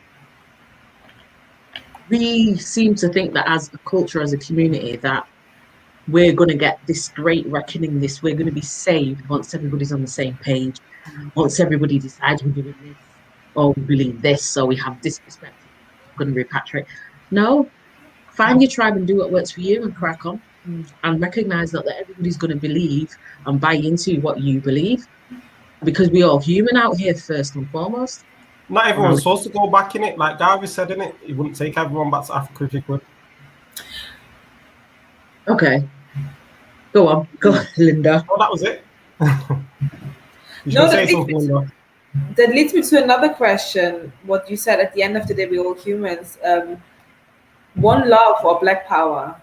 we seem to think that as a culture, as a community, that we're going to get this great reckoning, we're going to be saved once everybody's on the same page, once everybody decides we're doing this, or we believe this, so we have this perspective, we're going to repatriate. No, find your tribe and do what works for you and crack on, and recognize that everybody's going to believe and buy into what you believe, because we're all human out here first and foremost. Not everyone's supposed to go back in it, like Garvey said in it. He wouldn't take everyone back to Africa if he could. Okay. Go on, Linda. Oh, that was it. No, that leads me to another question. What you said at the end of the day, we're all humans. One love or Black Power?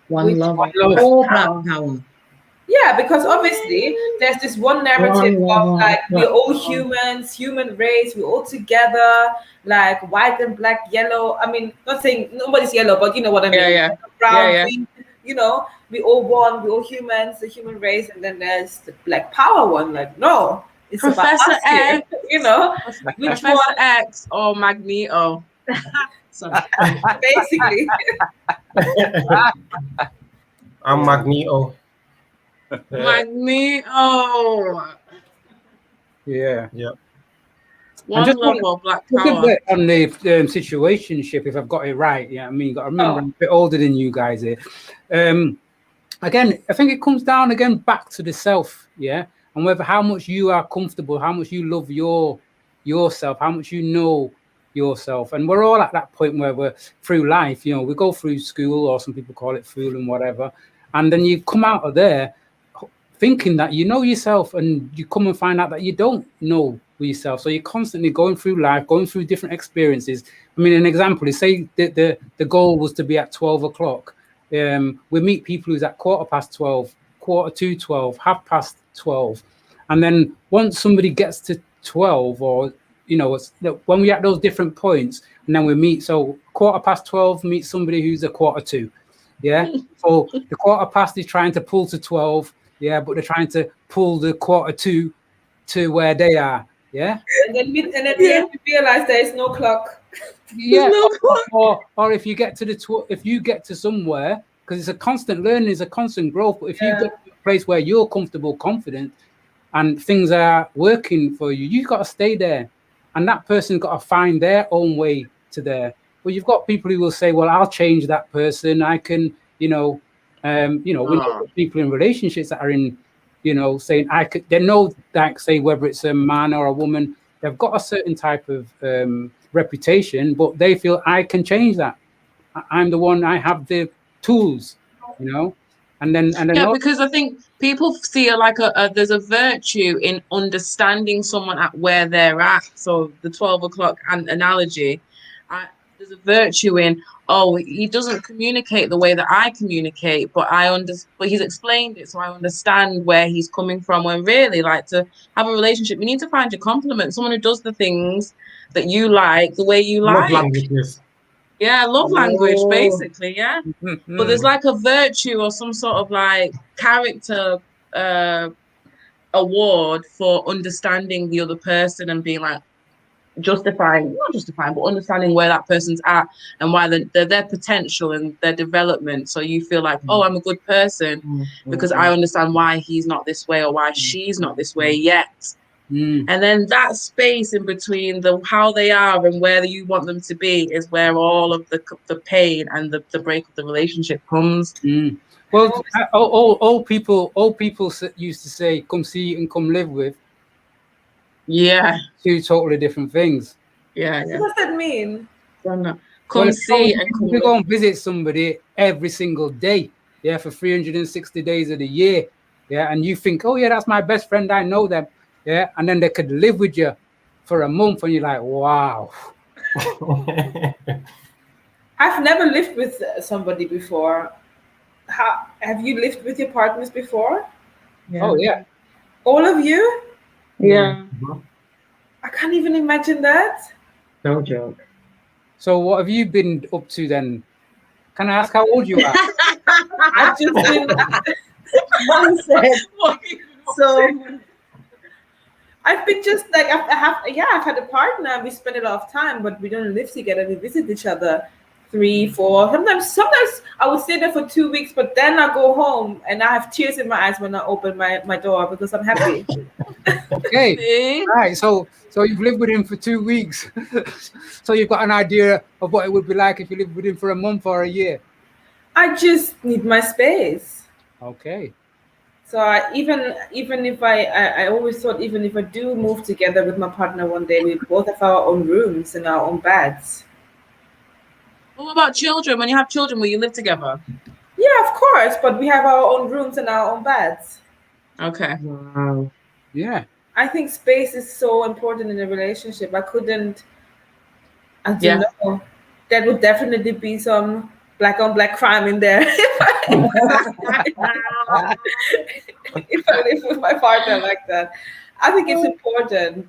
One love or Black Power? Yeah, because obviously there's this one narrative of like we're all humans, human race, we're all together, like white and black, yellow. I mean, not saying nobody's yellow, but you know what I mean. Yeah. Brown, green, you know, we all one, we're all humans, the human race, and then there's the Black Power one. Like, no, it's Professor about us here, you know, Professor X or Magneto. Basically. I'm Magneto. Magneto. Yeah. One love or Black Power. On the situationship, if I've got it right, yeah, I mean, you got to remember I'm a bit older than you guys here. Again, I think it comes down again back to the self, yeah. and whether how much you are comfortable, how much you love yourself, how much you know yourself. And we're all at that point where we're through life, you know, we go through school, or some people call it fooling, whatever, and then you come out of there thinking that you know yourself, and you come and find out that you don't know yourself. So you're constantly going through life, going through different experiences. I mean, an example is, say the goal was to be at 12 o'clock. We meet people who's at 12:15, 12:45, 12:30. And then once somebody gets to 12, or, you know, when we're at those different points, and then we meet, so 12:15 meet somebody who's a 1:45. Yeah. So the 1:15 is trying to pull to 12. Yeah, but they're trying to pull the 1:45 to where they are. Yeah. And then we realize there is no clock. Yeah. Or if you get to if you get to somewhere, because it's a constant learning, it's a constant growth. But if you get to a place where you're comfortable, confident, and things are working for you, you've got to stay there. And that person's got to find their own way to there. Well, you've got people who will say, well, I'll change that person. I can, we know people in relationships that are in, saying they know that, say, whether it's a man or a woman, they've got a certain type of reputation, but they feel I can change that. I'm the one, I have the tools, and then because I think people see like there's a virtue in understanding someone at where they're at. So the 12 o'clock analogy, there's a virtue in, he doesn't communicate the way that I communicate, but but he's explained it, so I understand where he's coming from. When really, like, to have a relationship, you need to find your complement, someone who does the things that you like the way you like. Languages. Yeah, love language, basically, yeah. But there's like a virtue or some sort of like character award for understanding the other person and being like, not justifying, but understanding where that person's at and why their potential and their development. So you feel like, I'm a good person because I understand why he's not this way or why she's not this way yet. And then that space in between how they are and where you want them to be is where all of the pain and the break of the relationship comes. Well, old people used to say, "Come see and come live with." Yeah, two totally different things. Yeah. What does that mean? Come see and come. We go and visit somebody every single day, for 360 days of the year, and you think, oh yeah, that's my best friend, I know them, and then they could live with you for a month, and you're like, wow. I've never lived with somebody before. Have you lived with your partners before? Yeah. Oh yeah. All of you? Yeah. I can't even imagine that. No joke. So what have you been up to then? Can I ask how old you are? I've just been I've been just like I've had a partner. We spend a lot of time, but we don't live together. We visit each other 3, 4. Sometimes I would stay there for 2 weeks, but then I go home and I have tears in my eyes when I open my door because I'm happy. Okay. Right. So you've lived with him for 2 weeks. So you've got an idea of what it would be like if you lived with him for a month or a year. I just need my space. Okay. So even if I always thought, even if I do move together with my partner one day, we both have our own rooms and our own beds. What about children? When you have children, will you live together? Yeah, of course, but we have our own rooms and our own beds. Okay. Wow. Yeah. I think space is so important in a relationship. I don't know. There would definitely be some black on black crime in there if I live with my partner like that. I think it's important.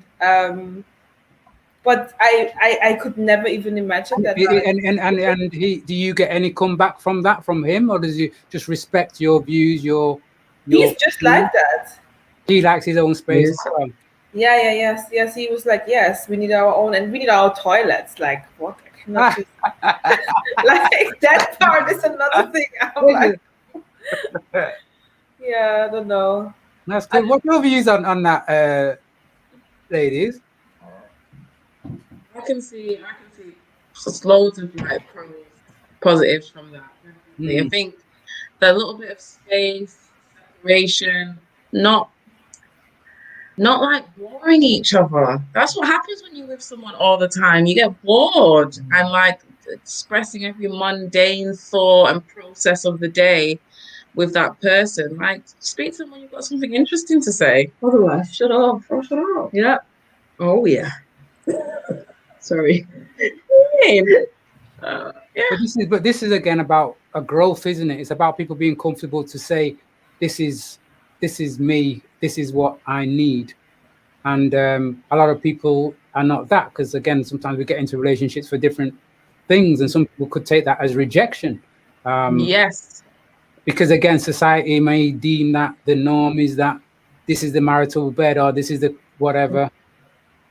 But I could never even imagine that. And do you get any comeback from him, or does he just respect your views? He's just like that. He likes his own space. Yes. He was like, yes, we need our own, and we need our toilets. Like, what? I cannot just, like, that part is another thing. I'm like, yeah, I don't know. That's good. What's your views on that, ladies? I can see loads of like positives from that. I think the little bit of space, separation, not not like boring each other. That's what happens when you're with someone all the time. You get bored and like expressing every mundane thought and process of the day with that person. Like, speak to them when you've got something interesting to say. Otherwise, shut up. Oh, shut up. Yeah. Oh, yeah. Sorry. Yeah. But this is again about a growth, isn't it? It's about people being comfortable to say, this is me, this is what I need. And a lot of people are not that, because again, sometimes we get into relationships for different things, and some people could take that as rejection. Yes. Because again, society may deem that the norm is that this is the marital bed, or this is the whatever.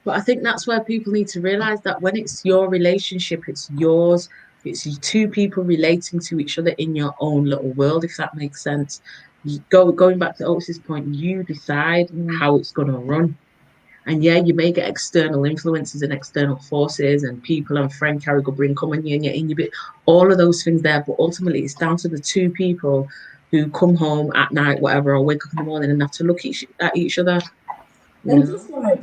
But I think that's where people need to realize that when it's your relationship, it's yours. It's you two people relating to each other in your own little world, if that makes sense. Going back to Otis's point, you decide how it's going to run. And yeah, you may get external influences and external forces and people and friend carry go bring come on you and you're in your bit, all of those things there. But ultimately, it's down to the two people who come home at night, whatever, or wake up in the morning and have to look at each other. And just like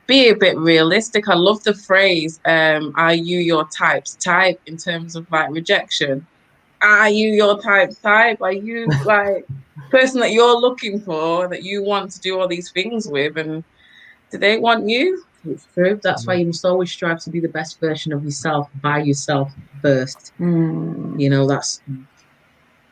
be a bit realistic. I love the phrase, are you your type's type, in terms of like rejection? Are you your type's type? Are you like person that you're looking for, that you want to do all these things with, and do they want you? It's true. That's why you must always strive to be the best version of yourself by yourself first. You know,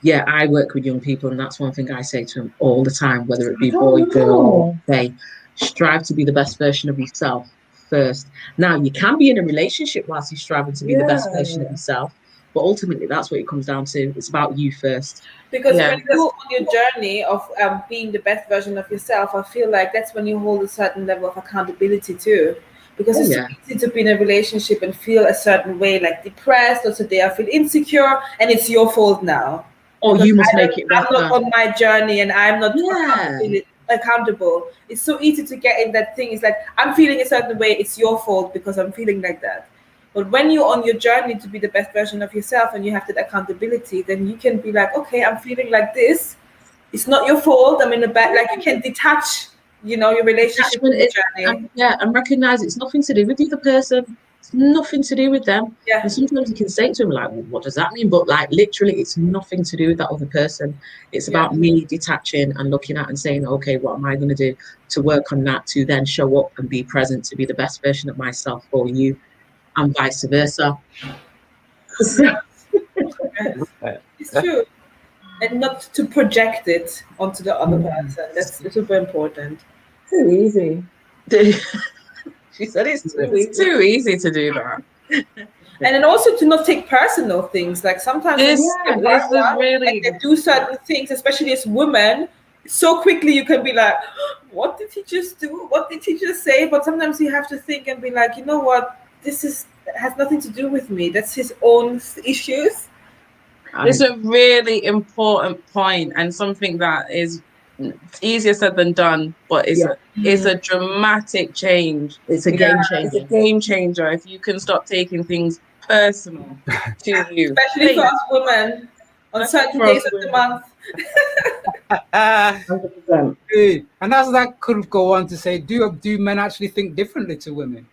yeah, I work with young people, and that's one thing I say to them all the time, whether it be boy, girl, or they strive to be the best version of yourself first. Now, you can be in a relationship whilst you're striving to be the best version of yourself, but ultimately, that's what it comes down to. It's about you first. Because when you're on your journey of being the best version of yourself, I feel like that's when you hold a certain level of accountability too. Because it's so easy to be in a relationship and feel a certain way, like depressed, or today I feel insecure, and it's your fault now. Oh, you must make it better. I'm not on my journey, and I'm not accountable. It's so easy to get in that thing. It's like, I'm feeling a certain way, it's your fault because I'm feeling like that. But when you're on your journey to be the best version of yourself and you have that accountability, then you can be like, okay, I'm feeling like this. It's not your fault. I'm in the back. Like, you can detach, your relationship with the journey. And recognize it's nothing to do with the other person. It's nothing to do with them. Yeah. And sometimes you can say to them, like, well, what does that mean? But like, literally, it's nothing to do with that other person. It's about me detaching and looking at and saying, okay, what am I going to do to work on that, to then show up and be present, to be the best version of myself for you, and vice versa. It's true. And not to project it onto the other person. That's super important. Too easy. She said it's too easy to do that. And then also to not take personal things. Like sometimes when they do certain things, especially as women, so quickly you can be like, what did he just do? What did he just say? But sometimes you have to think and be like, you know what? This has nothing to do with me. That's his own issues. It's a really important point, and something that is easier said than done, but it's a dramatic change. It's a game changer. It's a game changer if you can stop taking things personal to you. Especially for us women on certain days of the month. 100%. And as that could go on to say, do men actually think differently to women?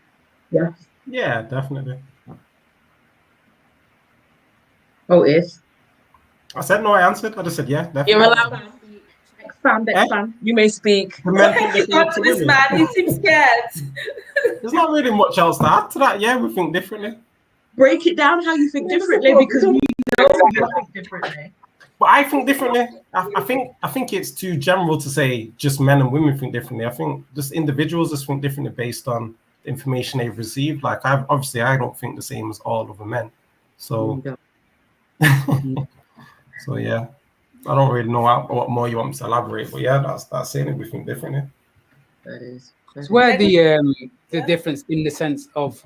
Yeah. Yeah, definitely. Otis. I said no, I answered. I just said yeah, definitely. You're allowed. Next fan. You may speak. This man, he seems scared. There's not really much else to add to that. Yeah, we think differently. Break it down how you think differently, because we know you think differently. But I think differently. I think it's too general to say just men and women think differently. I think just individuals just think differently based on the information they've received. Like I don't think the same as all other men. So so yeah. I don't really know what more you want me to elaborate, but yeah, that's saying it. We think differently. That is. It's where the difference in the sense of,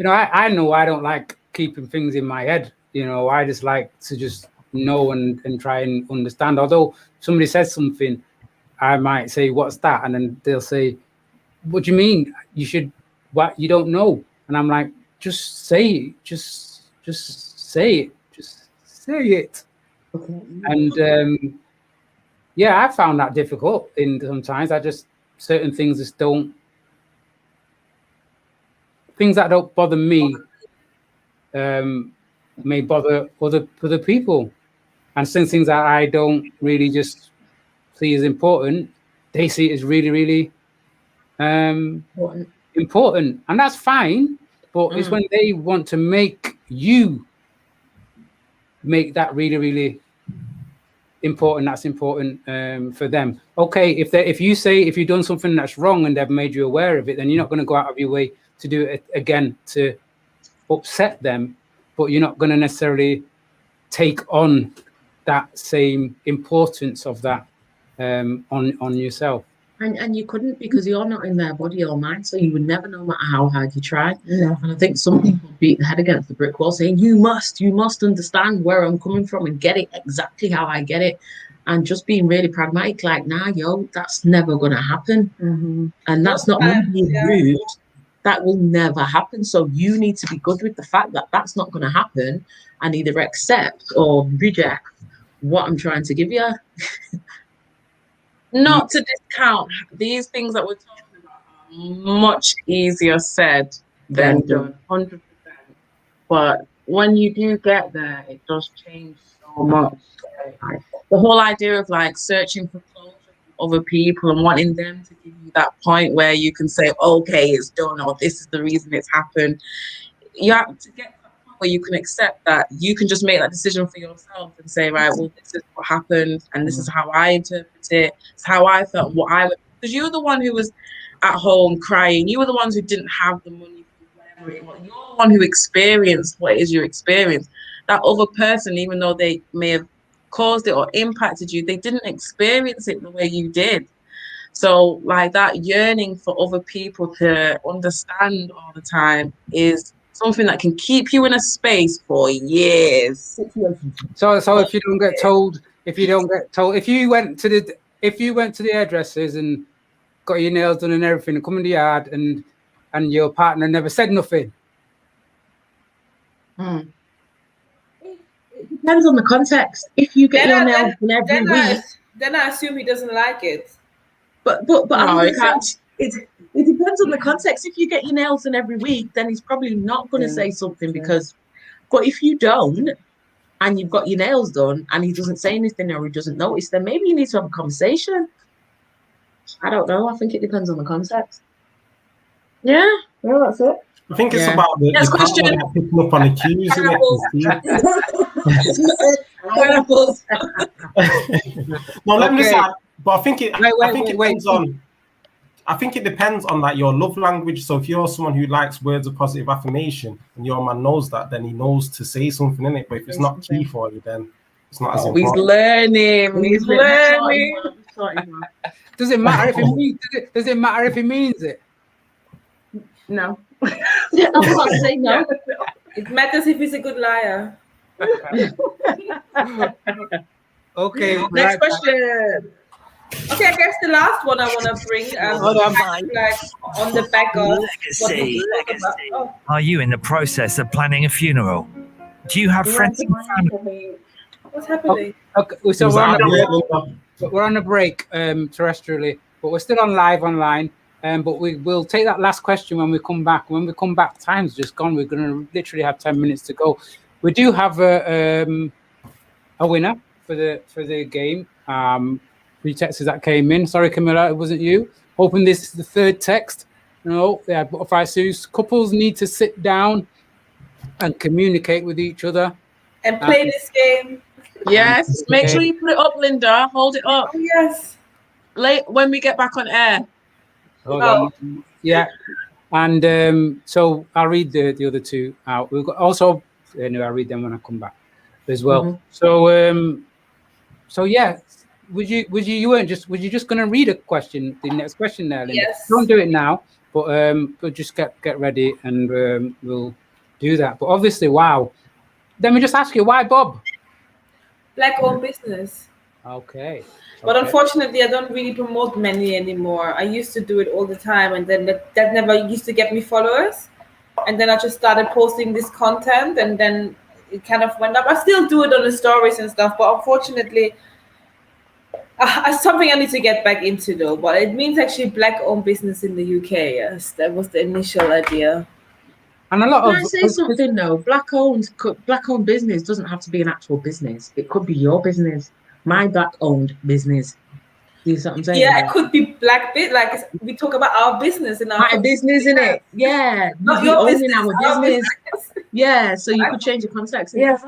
I know I don't like keeping things in my head. I just like to just know and try and understand. Although somebody says something, I might say, "What's that?" And then they'll say, "What do you mean? You should. What? You don't know?" And I'm like, "Just say it. Just say it. Just say it." Okay. And I found that difficult. Sometimes I just certain things that don't bother me may bother other people, and some things that I don't really just see as important, they see it as really, really important, and that's fine. But it's when they want to make you make that really, really important. That's important for them. Okay, if you've done something that's wrong and they've made you aware of it, then you're not going to go out of your way to do it again to upset them, but you're not going to necessarily take on that same importance of that on yourself. And you couldn't, because you're not in their body or mind, so you would never know, no matter how hard you try. Yeah. And I think some people beat the head against the brick wall saying, you must understand where I'm coming from and get it exactly how I get it. And just being really pragmatic, like, nah, yo, that's never going to happen. And that's not me being rude. That will never happen. So you need to be good with the fact that that's not going to happen, and either accept or reject what I'm trying to give you. Not to discount these things that we're talking about are much easier said than done, 100%. But when you do get there, it does change so much. The whole idea of like searching for closure from other people and wanting them to give you that point where you can say, okay, it's done, or this is the reason it's happened. You have to get to that point where you can accept that you can just make that decision for yourself and say, right, well, this is what happened and this is how I interpret it. It's how I felt, what I would, because you're the one who was at home crying. You were the ones who didn't have the money for whatever it was. You're the one who experienced what is your experience. That other person, even though they may have caused it or impacted you, they didn't experience it the way you did. So like that yearning for other people to understand all the time is something that can keep you in a space for years. So if you don't get told, if you went to the hairdressers and got your nails done and everything and come in the yard and your partner never said nothing. It depends on the context. If you get your nails done every week, then I assume he doesn't like it. But no, it depends on the context. If you get your nails done every week, then he's probably not going to say something because. But if you don't, and you've got your nails done, and he doesn't say anything or he doesn't notice, then maybe you need to have a conversation. I don't know. I think it depends on the context. Yeah, that's it. I think it's about the partner picking up on the cues. No, let me say, but I think it depends on. I think it depends on like your love language. So if you're someone who likes words of positive affirmation and your man knows that, then he knows to say something in it. But if it's not key for you, then it's not as important. He's learning. He's learning. Does it matter if he means it? Does it matter if he means it? No. Yeah, I was about to say no. It matters if he's a good liar. Okay. Next question. Okay, I guess the last one I want to bring, like on the back of legacy. Are you in the process of planning a funeral? Do you have friends and family? What's happening? Okay, so we're on a break terrestrially, but we're still on live online. But we will take that last question when we come back. When we come back, time's just gone. We're going to literally have 10 minutes to go. We do have a winner for the game. 3 texts that came in. Sorry, Camilla, it wasn't you. Hoping this is the 3rd text. No, yeah, Butterfly Sue's couples need to sit down and communicate with each other. And play this game. Yes, make sure you put it up, Linda. Hold it up. Oh, yes. Late when we get back on air. Hold on. Yeah. And so I'll read the other 2 out. We've got also, anyway, I'll read them when I come back as well. So yeah. Were you just going to read a question, the next question there, Linda? Yes. Don't do it now, but just get ready and we'll do that. But obviously, wow. Let me just ask you, why Bob? Black-owned business. Okay. But unfortunately, I don't really promote many anymore. I used to do it all the time, and then that never used to get me followers. And then I just started posting this content, and then it kind of went up. I still do it on the stories and stuff, but unfortunately, something I need to get back into though, but it means actually black-owned business in the UK. Yes, that was the initial idea. And a lot Can of I say something though? Black-owned business doesn't have to be an actual business. It could be your business, my black-owned business. Do you see what I'm saying? Yeah, it could be like we talk about our business in our my business, in it. Yeah, not we your owning business, our business. Yeah, so you could change the context. Yes.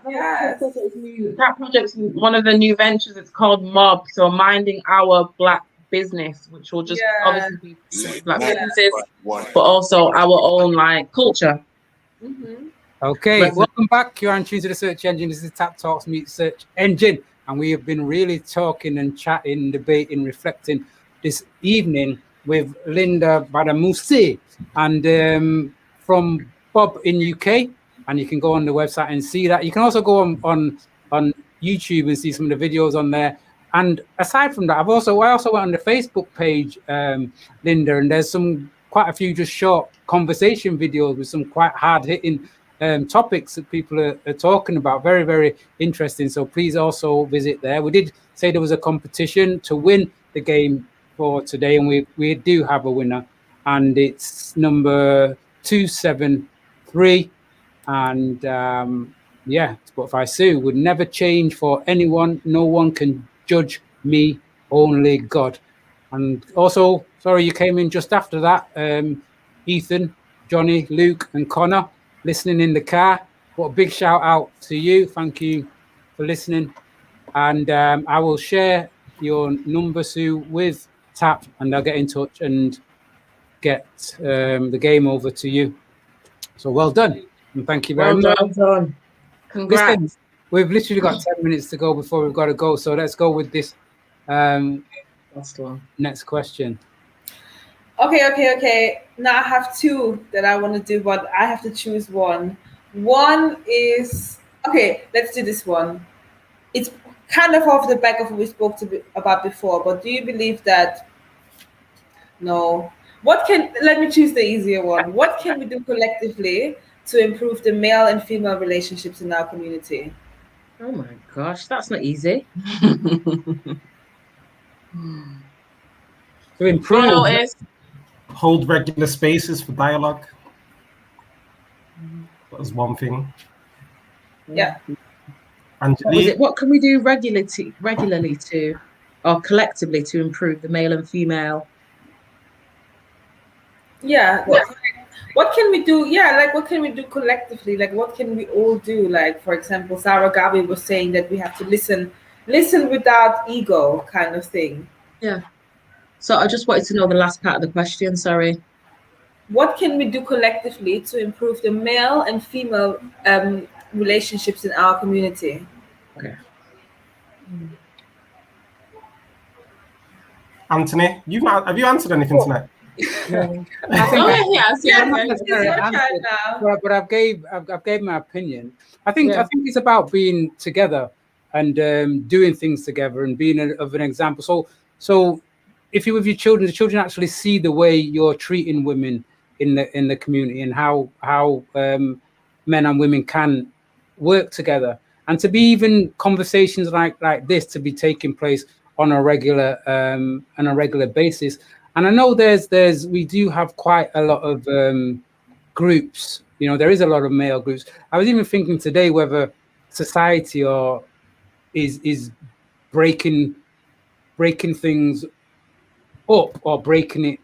Yes. That project's one of the new ventures. It's called Mob. So minding our black business, which will just obviously be black businesses, but also our own like culture. Mm-hmm. Okay, welcome back. You're on Tune to the Search Engine. This is Tap Talks Meet Search Engine, and we have been really talking and chatting, debating, reflecting this evening with Linda Badamusi and from Bob in UK. And you can go on the website and see that. You can also go on YouTube and see some of the videos on there. And aside from that, I also went on the Facebook page, Linda, and there's quite a few just short conversation videos with some quite hard-hitting topics that people are talking about. Very, very interesting. So please also visit there. We did say there was a competition to win the game for today, and we do have a winner, and it's number 273. And yeah, Spotify Sue would never change for anyone. No one can judge me, only God. And also, sorry, you came in just after that. Ethan, Johnny, Luke, and Connor listening in the car. What a big shout out to you. Thank you for listening. And I will share your number, Sue, with Tap, and I'll get in touch and get the game over to you. So well done. And thank you very much. Well done. Congrats. Listen, we've literally got 10 minutes to go before we've got to go. So let's go with this next question. Okay. Now I have two that I want to do, but I have to choose one. One is, okay, let's do this one. It's kind of off the back of what we spoke about before, but do you believe that, no, let me choose the easier one. What can we do collectively to improve the male and female relationships in our community? Oh my gosh, that's not easy. To improve, hold regular spaces for dialogue. That was one thing. Yeah. Angeli, what can we do regularly to, or collectively, to improve the male and female? Yeah. What can we do? Yeah, like what can we do collectively? Like what can we all do? Like, for example, Sarah Gabi was saying that we have to listen without ego, kind of thing. Yeah. So I just wanted to know the last part of the question, sorry. What can we do collectively to improve the male and female relationships in our community? Okay. Anthony, have you answered anything tonight? But I've gave my opinion. I think it's about being together and doing things together and being of an example. So if you're with your children, the children actually see the way you're treating women in the community and how men and women can work together, and to be even conversations like this to be taking place on a regular basis. And I know we do have quite a lot of groups. You know, there is a lot of male groups. I was even thinking today whether society is breaking things up or breaking it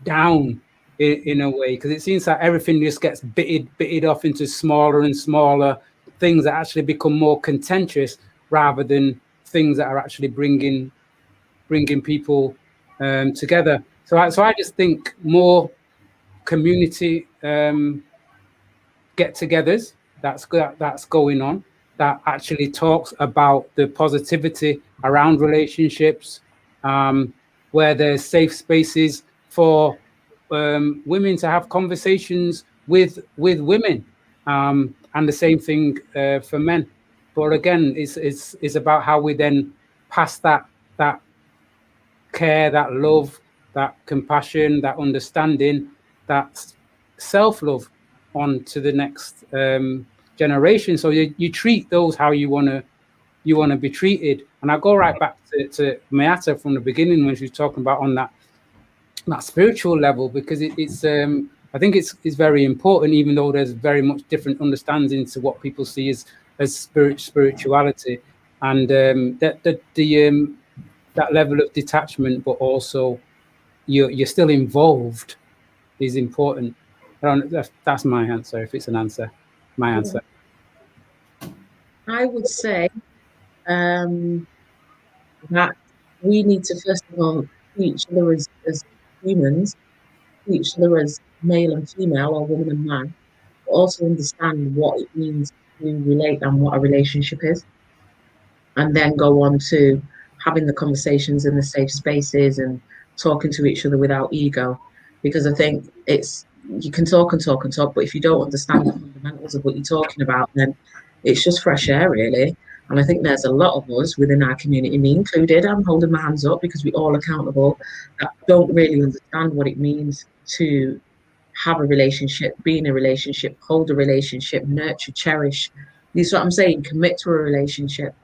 down in a way, because it seems like everything just gets bitted off into smaller and smaller things that actually become more contentious rather than things that are actually bringing people together. So I just think more community get-togethers that's going on, that actually talks about the positivity around relationships, where there's safe spaces for women to have conversations with women, and the same thing for men. But again, it's about how we then pass that care, that love, that compassion, that understanding, that self-love on to the next generation. So you treat those how you want to you want to be treated. And I go right back to Meatta from the beginning when she was talking about on that spiritual level, because it's I think it's very important, even though there's very much different understanding to what people see as spirituality, and that level of detachment, but also you're still involved, is important. That's my answer, if it's an answer. My answer. I would say that we need to first of all see each other as humans, see each other as male and female, or woman and man, but also understand what it means to relate and what a relationship is, and then go on to having the conversations in the safe spaces and talking to each other without ego. Because I think you can talk and talk and talk, but if you don't understand the fundamentals of what you're talking about, then it's just fresh air, really. And I think there's a lot of us within our community, me included, I'm holding my hands up because we're all accountable, that don't really understand what it means to have a relationship, be in a relationship, hold a relationship, nurture, cherish. You see what I'm saying? Commit to a relationship.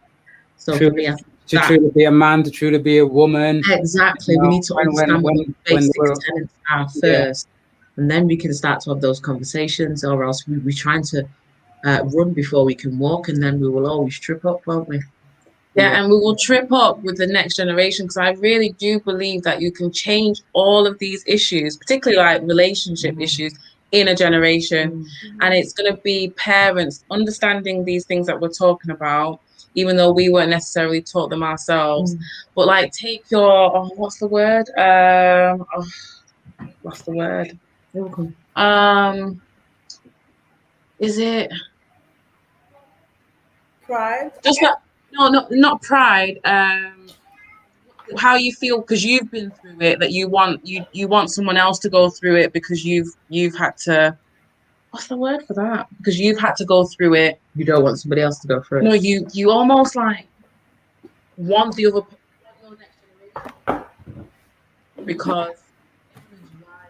So for me, I think to truly be a man, to truly be a woman. Exactly. We need to understand what the basic tenets are first, and then we can start to have those conversations, or else we're trying to run before we can walk, and then we will always trip up, won't we? Yeah, and we will trip up with the next generation, because I really do believe that you can change all of these issues, particularly like relationship issues, in a generation. And it's going to be parents understanding these things that we're talking about, even though we weren't necessarily taught them ourselves. But like, take your what's the word? What's the word? Is it pride? Just that. No, not pride. How you feel because you've been through it, that you want someone else to go through it because you've had to. What's the word for that? Because you've had to go through it. You don't want somebody else to go through it. No, you almost like want the other your next generation because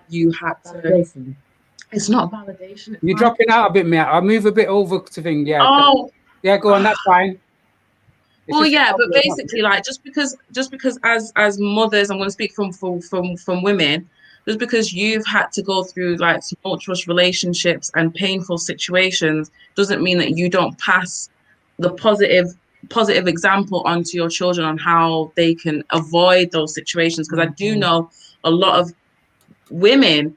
you had to. It's not validation. You're dropping out a bit, mate. I'll move a bit over to thing. Yeah. Oh. Yeah, go on. That's fine. Well, yeah, but basically, like, just because as mothers, I'm going to speak from women, just because you've had to go through like tumultuous relationships and painful situations doesn't mean that you don't pass the positive example onto your children on how they can avoid those situations. Because I do know a lot of women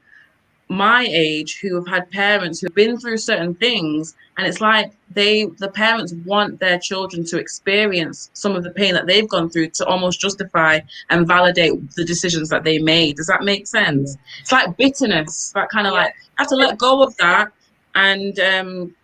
my age who have had parents who've been through certain things, and it's like the parents want their children to experience some of the pain that they've gone through to almost justify and validate the decisions that they made. Does that make sense? It's like bitterness, that kind of like have to let go of that and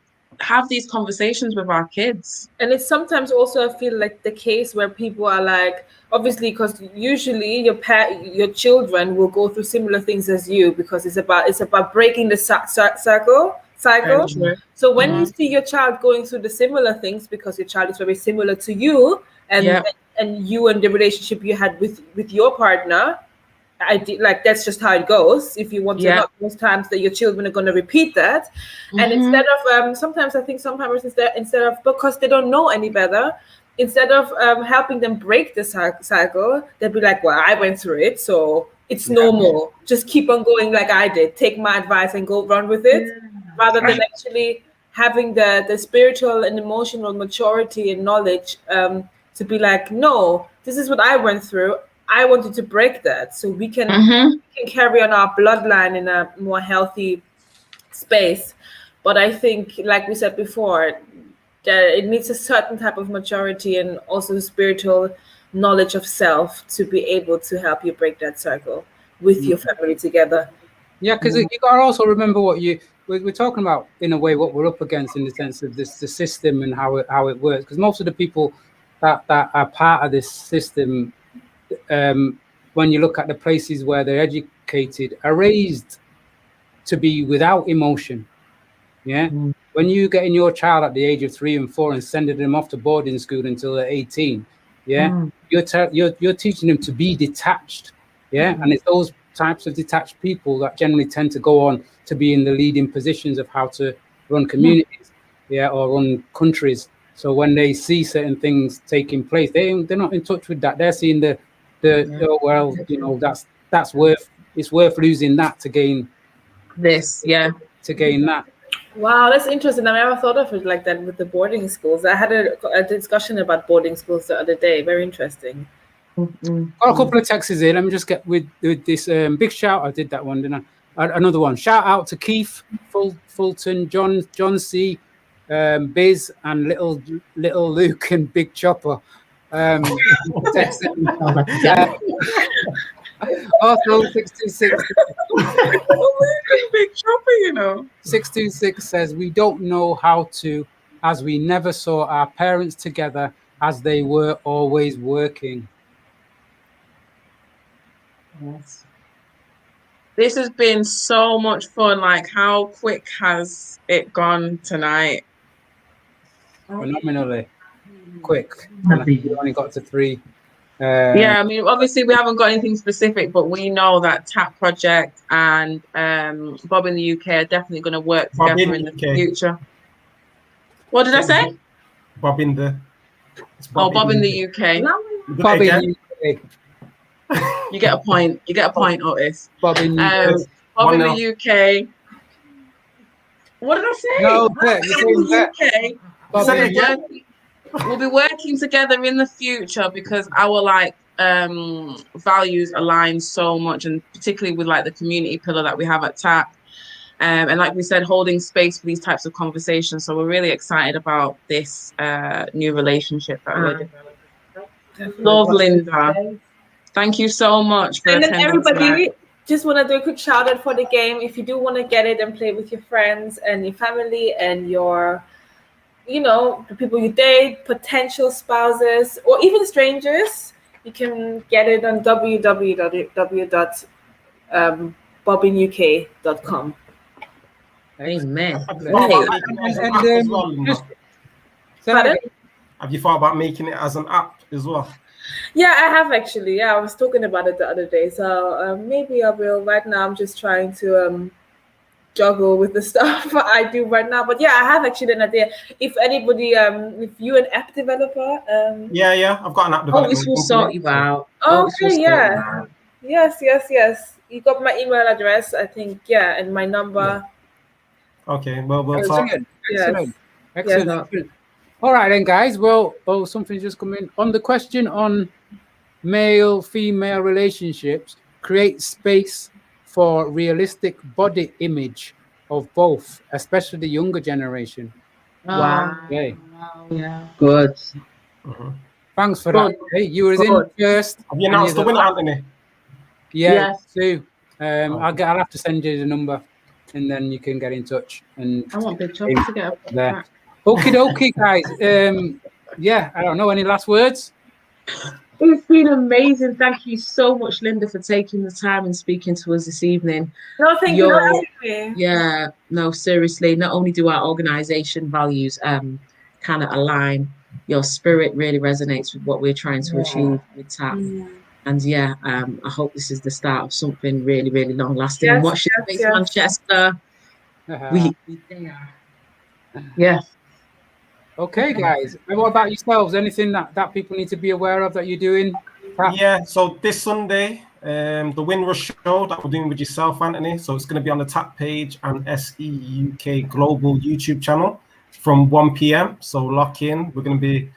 have these conversations with our kids. And it's sometimes also, I feel like, the case where people are like, obviously, because usually your children will go through similar things as you, because it's about breaking the cycle. So when you see your child going through the similar things, because your child is very similar to you, and you and the relationship you had with your partner, that's just how it goes. If you want to, not most times that your children are going to repeat that. And instead of sometimes I think some parents instead of because they don't know any better, instead of helping them break the cycle, they'll be like, well, I went through it, so it's normal. Just keep on going like I did. Take my advice and go run with it, rather than actually having the spiritual and emotional maturity and knowledge to be like, no, this is what I went through. I wanted to break that so we can carry on our bloodline in a more healthy space. But I think, like we said before, that it needs a certain type of maturity and also spiritual knowledge of self to be able to help you break that cycle with your family together. Yeah, because you got to also remember what we're talking about, in a way, what we're up against in the sense of the system and how it works. Because most of the people that are part of this system, when you look at the places where they're educated, are raised to be without emotion. Yeah. When you get in your child at the age of 3 and 4 and sending them off to boarding school until they're 18, you're teaching them to be detached. Yeah. And it's those types of detached people that generally tend to go on to be in the leading positions of how to run communities, or run countries. So when they see certain things taking place, they're not in touch with that. They're seeing oh, well, you know, it's worth losing that to gain this. Yeah. To gain that. Wow, that's interesting. I never thought of it like that with the boarding schools. I had a discussion about boarding schools the other day. Very interesting. Got a couple of texts here. Let me just get with this big shout. I did that one, didn't I? Another one. Shout out to Keith, Fulton, John C, Biz, and little Luke and Big Chopper. Also 626. Big Chopper, you know. 626 says we don't know how to, as we never saw our parents together, as they were always working. Yes. This has been so much fun. Like, how quick has it gone tonight? Phenomenally quick. We only got to 3. Yeah, I mean, obviously we haven't got anything specific, but we know that T.A.P project and Bob in the UK are definitely going to work together in the future. What did I say? Bob in the. Bob in the UK. Bob in the UK. You get a point. You get a point, Otis. Bob in the UK. What did I say? No, Bob in the UK. We'll be working together in the future because our values align so much, and particularly with like the community pillar that we have at T.A.P. And like we said, holding space for these types of conversations. So we're really excited about this new relationship that we're developing. Love, Linda. Thank you so much for attending. And then everybody, just want to do a quick shout out for the game. If you do want to get it and play with your friends and your family and your, you know, the people you date, potential spouses, or even strangers, you can get it on www.bobinuk.com. Amen. Have you thought about making it as an app as well? Yeah, I have actually. Yeah, I was talking about it the other day. So maybe I will. Right now, I'm just trying to juggle with the stuff I do right now. But yeah, I have actually an idea. If anybody, if you an app developer, yeah, I've got an app developer. Otis will sort you out. Okay, yeah. Yes. You got my email address, I think. Yeah, and my number. Yeah. Okay, well, we'll talk. Excellent. All right then, guys. Well, something's just come in. On the question on male-female relationships, create space for realistic body image of both, especially the younger generation. Wow. Okay. Yeah. Good. Thanks for that. Hey, you were in first. Have you announced the winner, Anthony? Yeah, Sue. I'll have to send you the number, and then you can get in touch. And I want Big Chopper to get up there. Okie dokie, guys. Yeah, I don't know. Any last words? It's been amazing. Thank you so much, Linda, for taking the time and speaking to us this evening. No, thank you for having me. Yeah, no, seriously. Not only do our organization values kind of align, your spirit really resonates with what we're trying to achieve with T.A.P. And yeah, I hope this is the start of something really, really long lasting. Yes, Watch your face, Manchester. We there. Yeah. Okay, guys. And what about yourselves? Anything that people need to be aware of that you're doing? Yeah, so this Sunday, the Windrush show that we're doing with yourself, Anthony. So it's going to be on the T.A.P page and SEUK Global YouTube channel from 1 p.m. So lock in. We're going to be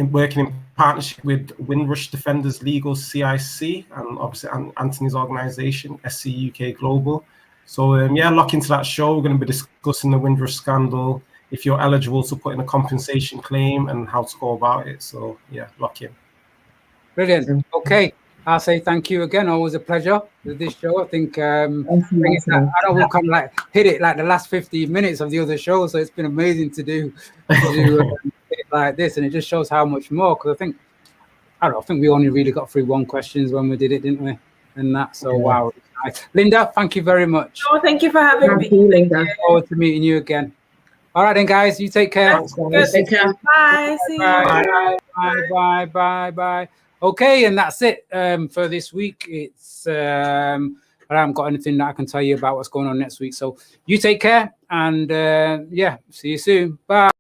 working in partnership with Windrush Defenders Legal CIC and obviously Anthony's organization, SEUK Global. So yeah, lock into that show. We're going to be discussing the Windrush scandal, if you're eligible to put in a compensation claim and how to go about it. So yeah, lock in. Brilliant. Okay, I'll say thank you again. Always a pleasure with this show. I think I know we kind of like hit it like the last 15 minutes of the other show, so it's been amazing to do it like this, and it just shows how much more. Because I think we only really got through 1 question when we did it, didn't we? And that, so wow. Linda, thank you very much. Oh, thank you for having me. Linda. Look forward to meeting you again. All right then, guys, you take care. Take care. Bye. See you. Bye. Okay, and that's it for this week. It's I haven't got anything that I can tell you about what's going on next week. So you take care, and yeah, see you soon. Bye.